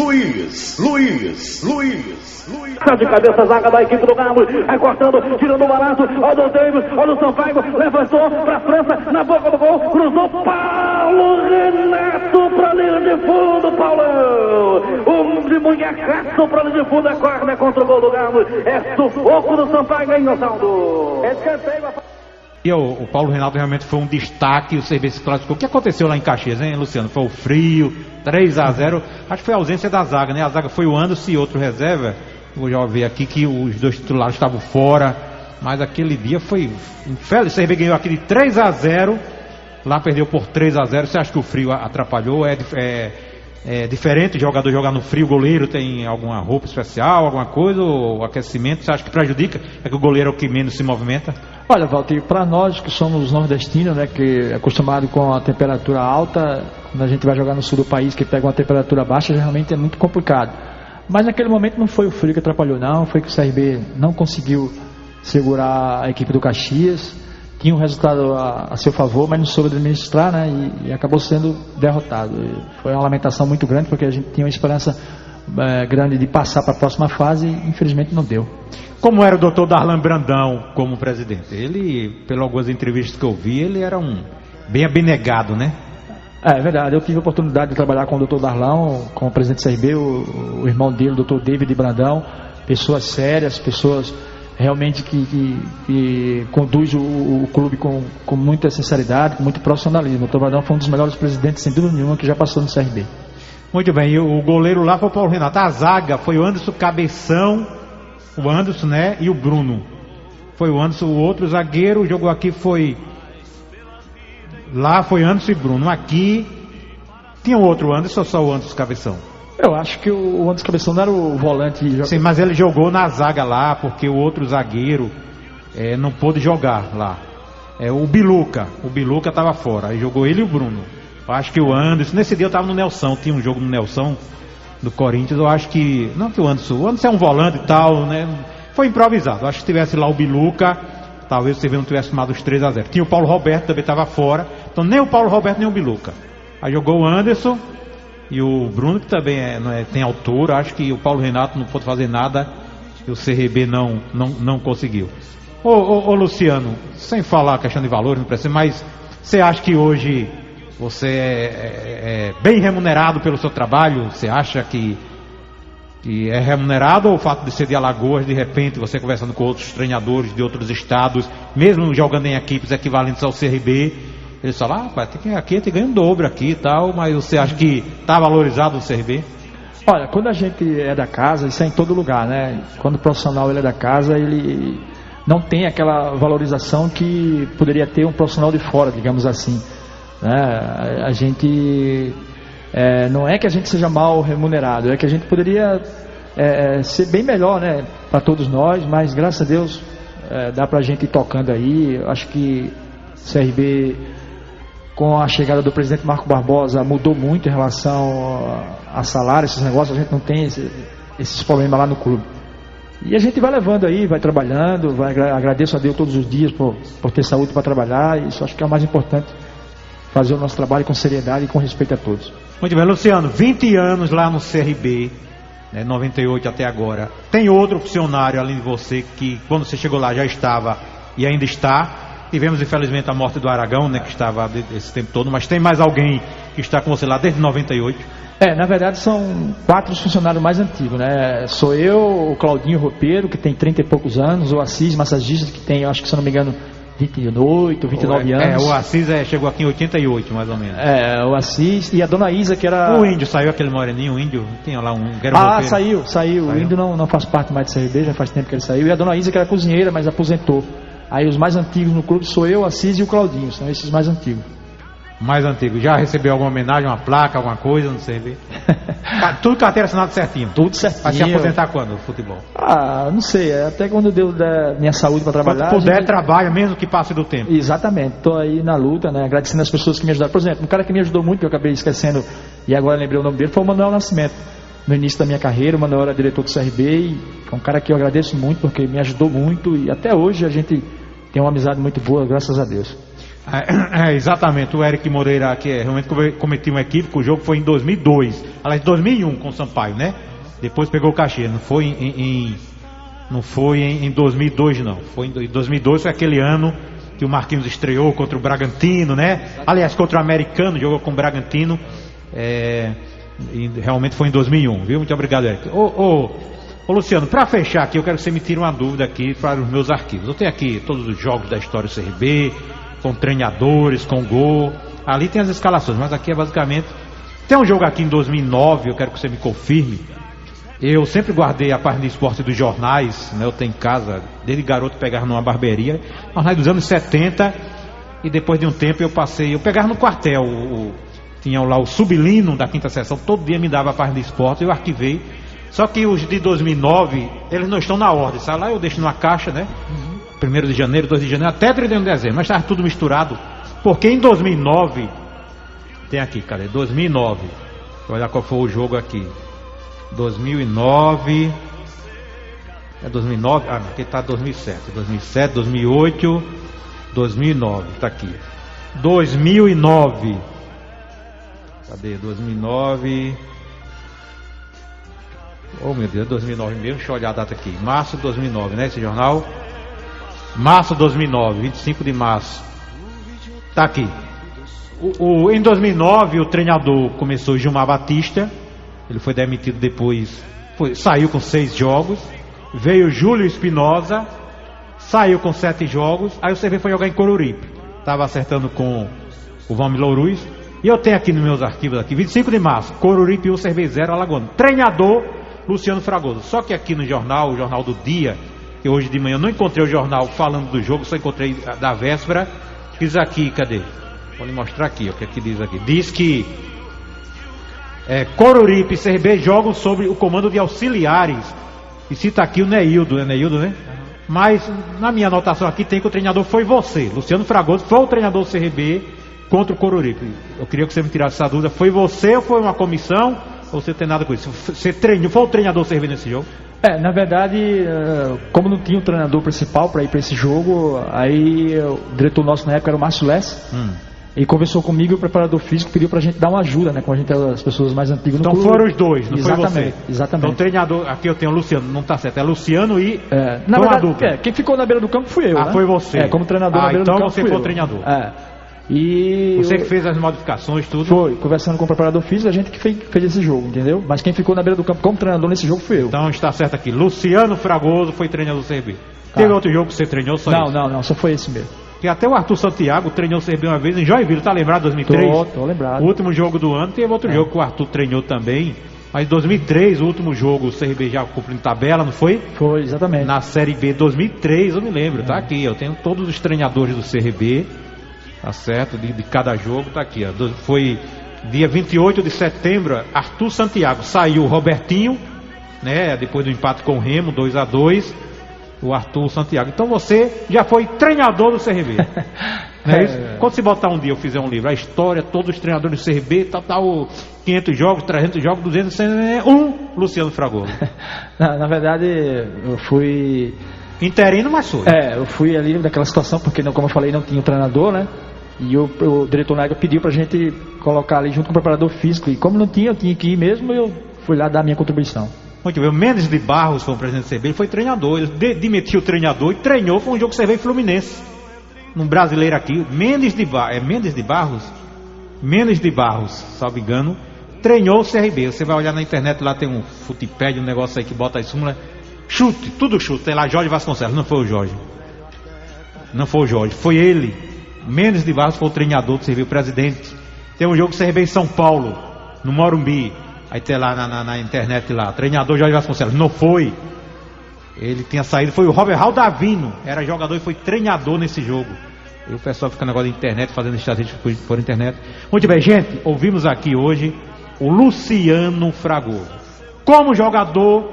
Tá de cabeça a zaga da equipe do Galo, aí cortando, tirando o barato, olha o Davis, olha o Sampaio, levantou pra França, na boca do gol, cruzou, Paulo Renato pra linha de fundo, Paulão, de munhecaço pra linha de fundo, é corner contra o gol do Galo, é sufoco do Sampaio, hein, Osvaldo? E o Paulo Renato realmente foi um destaque, o CRB se classificou. O que aconteceu lá em Caxias, hein, Luciano? Foi o frio, 3-0, acho que foi a ausência da zaga, né? A zaga foi o Anderson e outro reserva. Vou já ver aqui que os dois titulares estavam fora, mas aquele dia foi infeliz. O CRB ganhou aqui de 3-0, lá perdeu por 3-0. Você acha que o frio atrapalhou? É diferente o jogador jogar no frio? O goleiro tem alguma roupa especial, alguma coisa, ou aquecimento? Você acha que prejudica? É que o goleiro é o que menos se movimenta? Olha, Walter, para nós que somos nordestinos, né, que é acostumado com a temperatura alta, quando a gente vai jogar no sul do país, que pega uma temperatura baixa, realmente é muito complicado. Mas naquele momento não foi o frio que atrapalhou, não. Foi que o CRB não conseguiu segurar a equipe do Caxias. Tinha um resultado a seu favor, mas não soube administrar, né? E acabou sendo derrotado. E foi uma lamentação muito grande, porque a gente tinha uma esperança grande de passar para a próxima fase e infelizmente não deu. Como era o doutor Darlan Brandão como presidente? Ele, pelas algumas entrevistas que eu vi, ele era bem abnegado, né? É verdade, eu tive a oportunidade de trabalhar com o Dr. Darlão, com o presidente do CRB, o irmão dele, o Dr. David Brandão, pessoas sérias, pessoas realmente que conduz o clube com muita sinceridade, com muito profissionalismo. O Dr. Brandão foi um dos melhores presidentes, sem dúvida nenhuma, que já passou no CRB. Muito bem, e o goleiro lá foi o Paulo Renato. A zaga foi o Anderson Cabeção, o Anderson, né, e o Bruno. Foi o Anderson, o outro zagueiro jogou aqui foi... Lá foi Anderson e Bruno. Aqui tinha outro Anderson ou só o Anderson Cabeção? Eu acho que o Anderson Cabeção não era o volante. Sim, mas ele jogou na zaga lá, porque o outro zagueiro não pôde jogar lá. O Biluca estava fora. Aí jogou ele e o Bruno. Eu acho que o Anderson, nesse dia eu estava no Nelson, tinha um jogo no Nelson do Corinthians. Eu acho que, não que o Anderson é um volante e tal, né? Foi improvisado. Eu acho que se tivesse lá o Biluca, talvez o CV não tivesse tomado os 3-0. Tinha o Paulo Roberto, também estava fora. Então nem o Paulo Roberto nem o Biluca. Aí jogou o Anderson e o Bruno, que também tem altura. Acho que o Paulo Renato não pôde fazer nada e o CRB não conseguiu. Ô Luciano, sem falar a questão de valores, não precisa, mas você acha que hoje Você é bem remunerado pelo seu trabalho? Você acha que é remunerado, ou o fato de ser de Alagoas, de repente, você conversando com outros treinadores de outros estados, mesmo jogando em equipes equivalentes ao CRB, eles falam, aqui tem ganho um dobro aqui e tal, mas você acha que está valorizado o CRB? Olha, quando a gente é da casa, isso é em todo lugar, né? Quando o profissional ele é da casa, ele não tem aquela valorização que poderia ter um profissional de fora, digamos assim, né? A gente não é que a gente seja mal remunerado, é que a gente poderia ser bem melhor, né, para todos nós, mas graças a Deus dá pra gente ir tocando aí. Eu acho que o CRB, com a chegada do presidente Marco Barbosa, mudou muito em relação a salário, esses negócios. A gente não tem esses problemas lá no clube. E a gente vai levando aí, vai trabalhando, agradeço a Deus todos os dias por ter saúde para trabalhar. Isso acho que é o mais importante, fazer o nosso trabalho com seriedade e com respeito a todos. Muito bem, Luciano, 20 anos lá no CRB, né, 98 até agora. Tem outro funcionário além de você que, quando você chegou lá, já estava e ainda está? Tivemos, infelizmente, a morte do Aragão, né, que estava esse tempo todo, mas tem mais alguém que está com você lá desde 98? Na verdade são 4 funcionários mais antigos, né? Sou eu, o Claudinho Roupeiro, que tem 30 e poucos anos, o Assis Massagista, que tem, acho que se eu não me engano, 28, 29 anos. O Assis chegou aqui em 88, mais ou menos. O Assis e a dona Isa, que era... O índio, saiu aquele moreninho, o índio, tinha lá um... Que era saiu. O índio não faz parte mais do CRB, já faz tempo que ele saiu. E a dona Isa, que era cozinheira, mas aposentou. Aí os mais antigos no clube sou eu, Assis e o Claudinho, são esses mais antigos. Mais antigo. Já recebeu alguma homenagem, uma placa, alguma coisa no CRB? Tudo carteira assinada certinho? Tudo certinho. Vai se aposentar quando, no futebol? Não sei, até quando Deus der minha saúde para trabalhar. Quando puder, trabalha, mesmo que passe do tempo. Exatamente, estou aí na luta, né? Agradecendo as pessoas que me ajudaram. Por exemplo, um cara que me ajudou muito, que eu acabei esquecendo e agora lembrei o nome dele, foi o Manuel Nascimento. No início da minha carreira, o Manuel era diretor do CRB e é um cara que eu agradeço muito, porque me ajudou muito e até hoje a gente tem uma amizade muito boa, graças a Deus. Exatamente, o Eric Moreira, que realmente cometeu um equívoco. O jogo foi em 2002, aliás, 2001 com o Sampaio, né? Depois pegou o cachê, não foi em 2002 não, foi em 2002, foi aquele ano que o Marquinhos estreou contra o Bragantino, né? Aliás, contra o Americano, jogou com o Bragantino, e realmente foi em 2001, viu? Muito obrigado, Eric. Ô Luciano, para fechar aqui, eu quero que você me tire uma dúvida aqui para os meus arquivos. Eu tenho aqui todos os jogos da história do CRB, com treinadores, com gol. Ali tem as escalações, mas aqui é basicamente... Tem um jogo aqui em 2009, eu quero que você me confirme. Eu sempre guardei a página de esporte dos jornais, né? Eu tenho em casa, desde garoto pegava numa barbearia, jornais dos anos 70, e depois de um tempo eu pegava no quartel, tinha lá o Sublino da quinta seção, todo dia me dava a página de esporte, eu arquivei. Só que os de 2009, eles não estão na ordem, sabe? Lá eu deixo numa caixa, né? 1º de janeiro, 2 de janeiro, até 31 de dezembro, mas estava tudo misturado, porque em 2009, tem aqui, cadê? 2009, vou olhar qual foi o jogo aqui, 2009, 2009, aqui está 2007, 2008, 2009, está aqui, 2009, cadê? 2009, oh meu Deus, 2009 mesmo, deixa eu olhar a data aqui, março de 2009, né, esse jornal? Março de 2009, 25 de março. Tá aqui. Em 2009, o treinador começou Gilmar Batista. Ele foi demitido depois. Saiu com 6 jogos. Veio Júlio Espinosa. Saiu com 7 jogos. Aí o CRB foi jogar em Coruripe. Estava acertando com o Vamos Louruz. E eu tenho aqui nos meus arquivos, aqui, 25 de março. Coruripe 1, CRB 0, Alagoano. Treinador, Luciano Fragoso. Só que aqui no jornal, o Jornal do Dia... que hoje de manhã eu não encontrei o jornal falando do jogo, só encontrei da véspera. Diz aqui, cadê? Vou lhe mostrar aqui, o que é que diz aqui. Diz que Coruripe e CRB jogam sobre o comando de auxiliares. E cita aqui o Neildo, né? Mas na minha anotação aqui tem que o treinador foi você, Luciano Fragoso, foi o treinador do CRB contra o Coruripe. Eu queria que você me tirasse essa dúvida. Foi você ou foi uma comissão? Ou você tem nada com isso? Você treinou, foi o treinador do CRB nesse jogo? Na verdade, como não tinha um treinador principal para ir para esse jogo, aí o diretor nosso na época era o Márcio Less. Ele conversou comigo e o preparador físico pediu pra gente dar uma ajuda, né? Com a gente, as pessoas mais antigas no clube. Então foram os dois, não exatamente, foi você? Exatamente. Então o treinador, aqui eu tenho o Luciano, não tá certo, é Luciano e... na verdade, quem ficou na beira do campo fui eu, né? Foi você. Como treinador na beira do campo então você foi o treinador. E você que fez as modificações, tudo? Foi, conversando com o preparador físico, a gente que fez esse jogo, entendeu? Mas quem ficou na beira do campo como treinador nesse jogo foi eu. Então está certo aqui. Luciano Fragoso foi treinador do CRB. Tá. Teve outro jogo que você treinou só isso? Não, só foi esse mesmo. Que até o Arthur Santiago treinou o CRB uma vez em Joinville, tá lembrado? 2003? Tô lembrado. O último jogo do ano, teve outro jogo que o Arthur treinou também. Mas em 2003, o último jogo, o CRB já cumprindo tabela, não foi? Foi, exatamente. Na Série B 2003, eu me lembro, tá aqui. Eu tenho todos os treinadores do CRB, tá certo? De cada jogo, tá aqui, ó. Foi dia 28 de setembro, Arthur Santiago. Saiu o Robertinho, né? Depois do empate com o Remo, 2-2. O Arthur Santiago. Então você já foi treinador do CRB. Não é isso? Quando se botar um dia eu fizer um livro, a história, todos os treinadores do CRB, tal, 500 jogos, 300 jogos, 200, Luciano Fragoso. Na verdade, eu fui interino, mas foi. Eu fui ali daquela situação, porque como eu falei, não tinha um treinador, né? E o diretor Naga pediu pra gente colocar ali junto com o preparador físico. E como não tinha, eu tinha que ir mesmo, eu fui lá dar a minha contribuição. Muito bem, o Mendes de Barros foi o presidente do CRB, ele foi treinador, ele demitiu o treinador e treinou, foi um jogo CRB e Fluminense. Um brasileiro aqui, Mendes de Barros, salvo engano, treinou o CRB. Você vai olhar na internet, lá tem um Futipédia, um negócio aí que bota as súmulas, chute, tudo chute, tem lá Jorge Vasconcelos, não foi o Jorge, foi ele. Mendes de Barros foi o treinador do CRB, o presidente. Tem um jogo CRB em São Paulo, no Morumbi. Aí tem lá na internet lá, treinador Jorge Vasconcelos, não foi. Ele tinha saído, foi o Robert Davino, era jogador e foi treinador nesse jogo. E o pessoal fica no negócio da internet, fazendo estatística por internet. Muito bem, gente, ouvimos aqui hoje o Luciano Fragoso. Como jogador,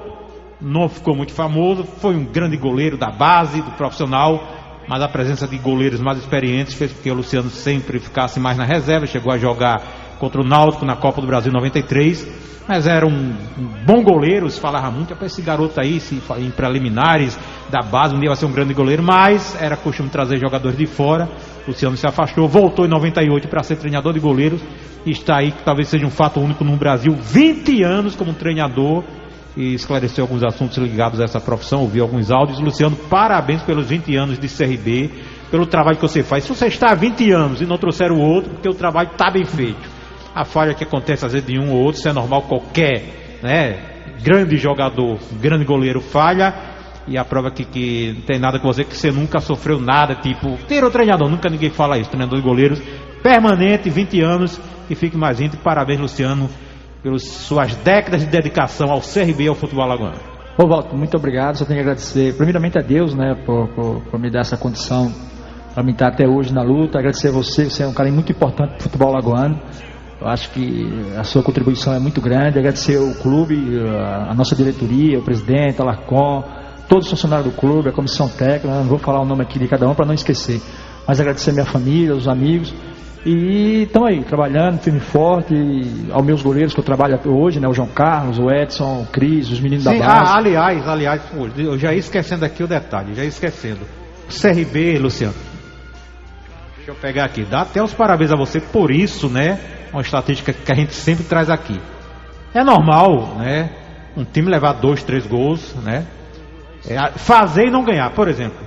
não ficou muito famoso, foi um grande goleiro da base, do profissional, mas a presença de goleiros mais experientes fez com que o Luciano sempre ficasse mais na reserva, chegou a jogar contra o Náutico na Copa do Brasil 93, mas era um bom goleiro, se falava muito para esse garoto aí, em preliminares da base, um dia vai ser um grande goleiro, mas era costume trazer jogadores de fora. Luciano se afastou, voltou em 98 para ser treinador de goleiros, e está aí, que talvez seja um fato único no Brasil, 20 anos como treinador, e esclareceu alguns assuntos ligados a essa profissão, ouviu alguns áudios. Luciano, parabéns pelos 20 anos de CRB, pelo trabalho que você faz. Se você está há 20 anos e não trouxer o outro, porque o trabalho está bem feito. A falha que acontece às vezes de um ou outro, isso é normal, qualquer, né, grande jogador, grande goleiro falha. E a prova que não tem nada com você, que você nunca sofreu nada, tipo, ter o treinador, nunca ninguém fala isso, treinador de goleiros, permanente, 20 anos, e fique mais íntimo. Parabéns, Luciano, pelas suas décadas de dedicação ao CRB e ao futebol alagoano. Ô Walter, muito obrigado, só tenho que agradecer primeiramente a Deus, né, por me dar essa condição para me estar até hoje na luta. Agradecer a você é um cara muito importante para o futebol alagoano. Eu acho que a sua contribuição é muito grande. Agradecer ao clube, a nossa diretoria, o presidente, a Alarcon, todos os funcionários do clube, a comissão técnica. Não vou falar o nome aqui de cada um para não esquecer, mas agradecer a minha família, os amigos. E estão aí, trabalhando firme e forte, aos meus goleiros que eu trabalho até hoje, né? O João Carlos, o Edson, o Cris, os meninos da base. Aliás, eu já ia esquecendo aqui o detalhe, O CRB, Luciano, deixa eu pegar aqui, dá até os parabéns a você por isso, né? Uma estatística que a gente sempre traz aqui. É normal, né? Um time levar 2, 3 gols, né? Fazer e não ganhar. Por exemplo,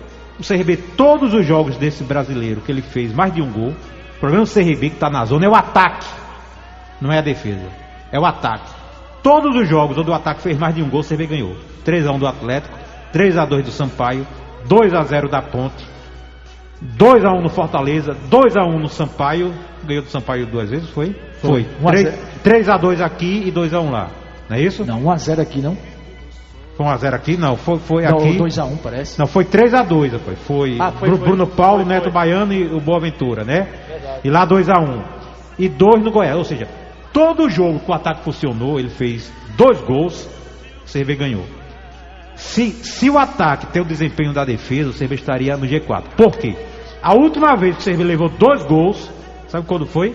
o CRB, todos os jogos desse brasileiro que ele fez mais de um gol, o problema do CRB que está na zona é o ataque, não é a defesa, é o ataque. Todos os jogos onde o ataque fez mais de um gol, o CRB ganhou. 3-1 do Atlético, 3-2 do Sampaio, 2-0 da Ponte, 2-1 no Fortaleza, 2-1 no Sampaio. Ganhou do Sampaio 2 vezes, foi? Foi. 3-2 aqui e 2-1 lá, não é isso? Não, 1-0 aqui não. Foi 1-0 aqui? Não, foi não, aqui. 2-1 parece. Não, foi 3-2 depois. Foi Bruno Paulo, Neto Baiano e o Boaventura, né? Verdade. E lá 2-1. E 2 no Goiás. Ou seja, todo jogo que o ataque funcionou, ele fez 2 gols, o CRB ganhou. Se o ataque tem o desempenho da defesa, o CRB estaria no G4. Por quê? A última vez que o CRB levou 2 gols, sabe quando foi?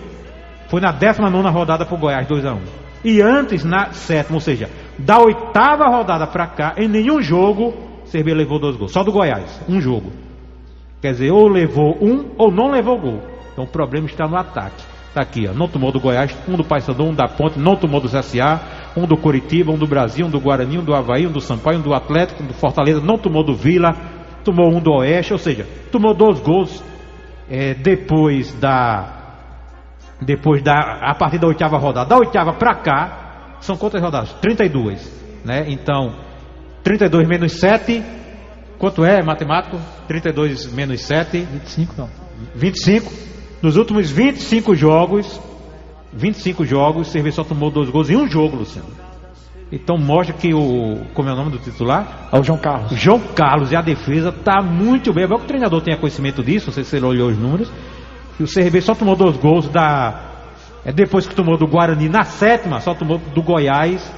Foi na 19ª rodada pro Goiás, 2-1. E antes, na 7ª, ou seja, da 8ª rodada pra cá, em nenhum jogo o CRB levou 2 gols. Só do Goiás, um jogo. Quer dizer, ou levou um ou não levou gol. Então o problema está no ataque. Tá aqui, ó, não tomou do Goiás, um do Paysandu, um da Ponte, não tomou do CSA, um do Coritiba, um do Brasil, um do Guarani, um do Avaí, um do Sampaio, um do Atlético, um do Fortaleza, não tomou do Vila, tomou um do Oeste, ou seja, tomou 2 gols a partir da 8ª rodada, da 8ª para cá, são quantas rodadas? 32, né? Então, 32 menos 7, quanto é, matemático? 32 menos 7? 25, não. 25. Nos últimos 25 jogos, o CRB só tomou 2 gols em um jogo, Luciano. Então mostra que como é o nome do titular? É o João Carlos. João Carlos, e a defesa está muito bem. É bom que o treinador tenha conhecimento disso, não sei se ele olhou os números. E o CRB só tomou 2 gols depois que tomou do Guarani na 7ª, só tomou do Goiás,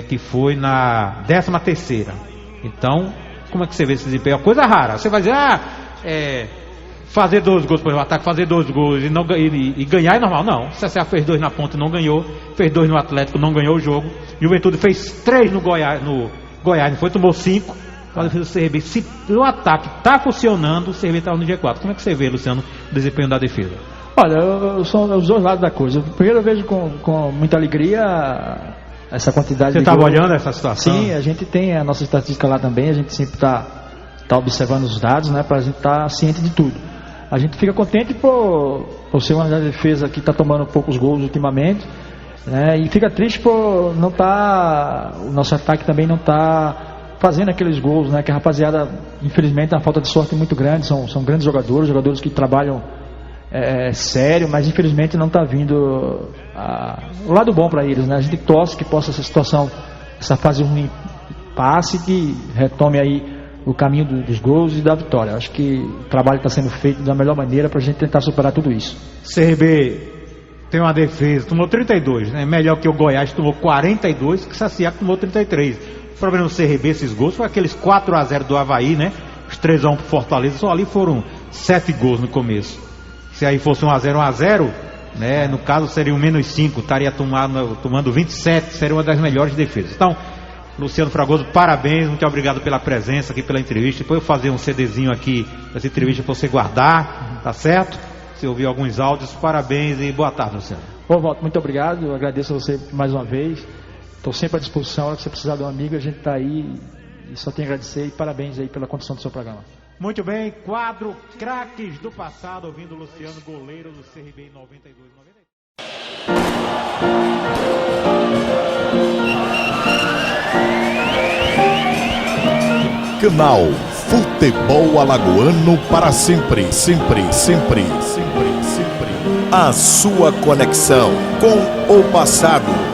que foi na 13ª. Então, como é que você vê esse desempenho? É uma coisa rara. Você vai dizer, fazer 2 gols, por exemplo, o ataque fazer 2 gols e ganhar é normal. Não, o CSA fez 2 na Ponte e não ganhou, fez 2 no Atlético, não ganhou o jogo. Juventude fez 3 no Goiás, não foi, tomou 5. Então a defesa do CRB, se o ataque está funcionando, o CRB está no G4. Como é que você vê, Luciano, o desempenho da defesa? Olha, são os dois lados da coisa. Primeiro eu vejo com muita alegria essa quantidade de gols. Você estava olhando essa situação? Sim, a gente tem a nossa estatística lá também, a gente sempre está observando os dados, né, para a gente estar ciente de tudo. A gente fica contente por ser uma defesa que está tomando poucos gols ultimamente, né, e fica triste por não estar, o nosso ataque também não está fazendo aqueles gols, né, que a rapaziada, infelizmente, é uma falta de sorte muito grande, são grandes jogadores que trabalham sério, mas infelizmente não está vindo o lado bom para eles, né? A gente torce que possa essa situação, essa fase ruim passe, que retome aí o caminho dos gols e da vitória. Acho que o trabalho está sendo feito da melhor maneira para a gente tentar superar tudo isso. CRB tem uma defesa, tomou 32, né? Melhor que o Goiás, tomou 42, que o CSA tomou 33. O problema do CRB, esses gols, foi aqueles 4-0 do Avaí, né? Os 3-1 pro Fortaleza, só ali foram 7 gols no começo. Se aí fosse 1-0, né? No caso seria um menos 5, estaria tomando 27, seria uma das melhores defesas. Então, Luciano Fragoso, parabéns, muito obrigado pela presença aqui, pela entrevista. Depois eu vou fazer um CDzinho aqui dessa entrevista para você guardar, tá certo? Se ouvir alguns áudios, parabéns e boa tarde, Luciano. Bom, Walter, muito obrigado, eu agradeço a você mais uma vez. Estou sempre à disposição, a hora que você precisar de um amigo, a gente está aí e só tenho a agradecer e parabéns aí pela condução do seu programa. Muito bem, quadro Craques do Passado, ouvindo o Luciano, goleiro do CRB em 92-93. Canal Futebol Alagoano para sempre, sempre, sempre, sempre, sempre. A sua conexão com o passado.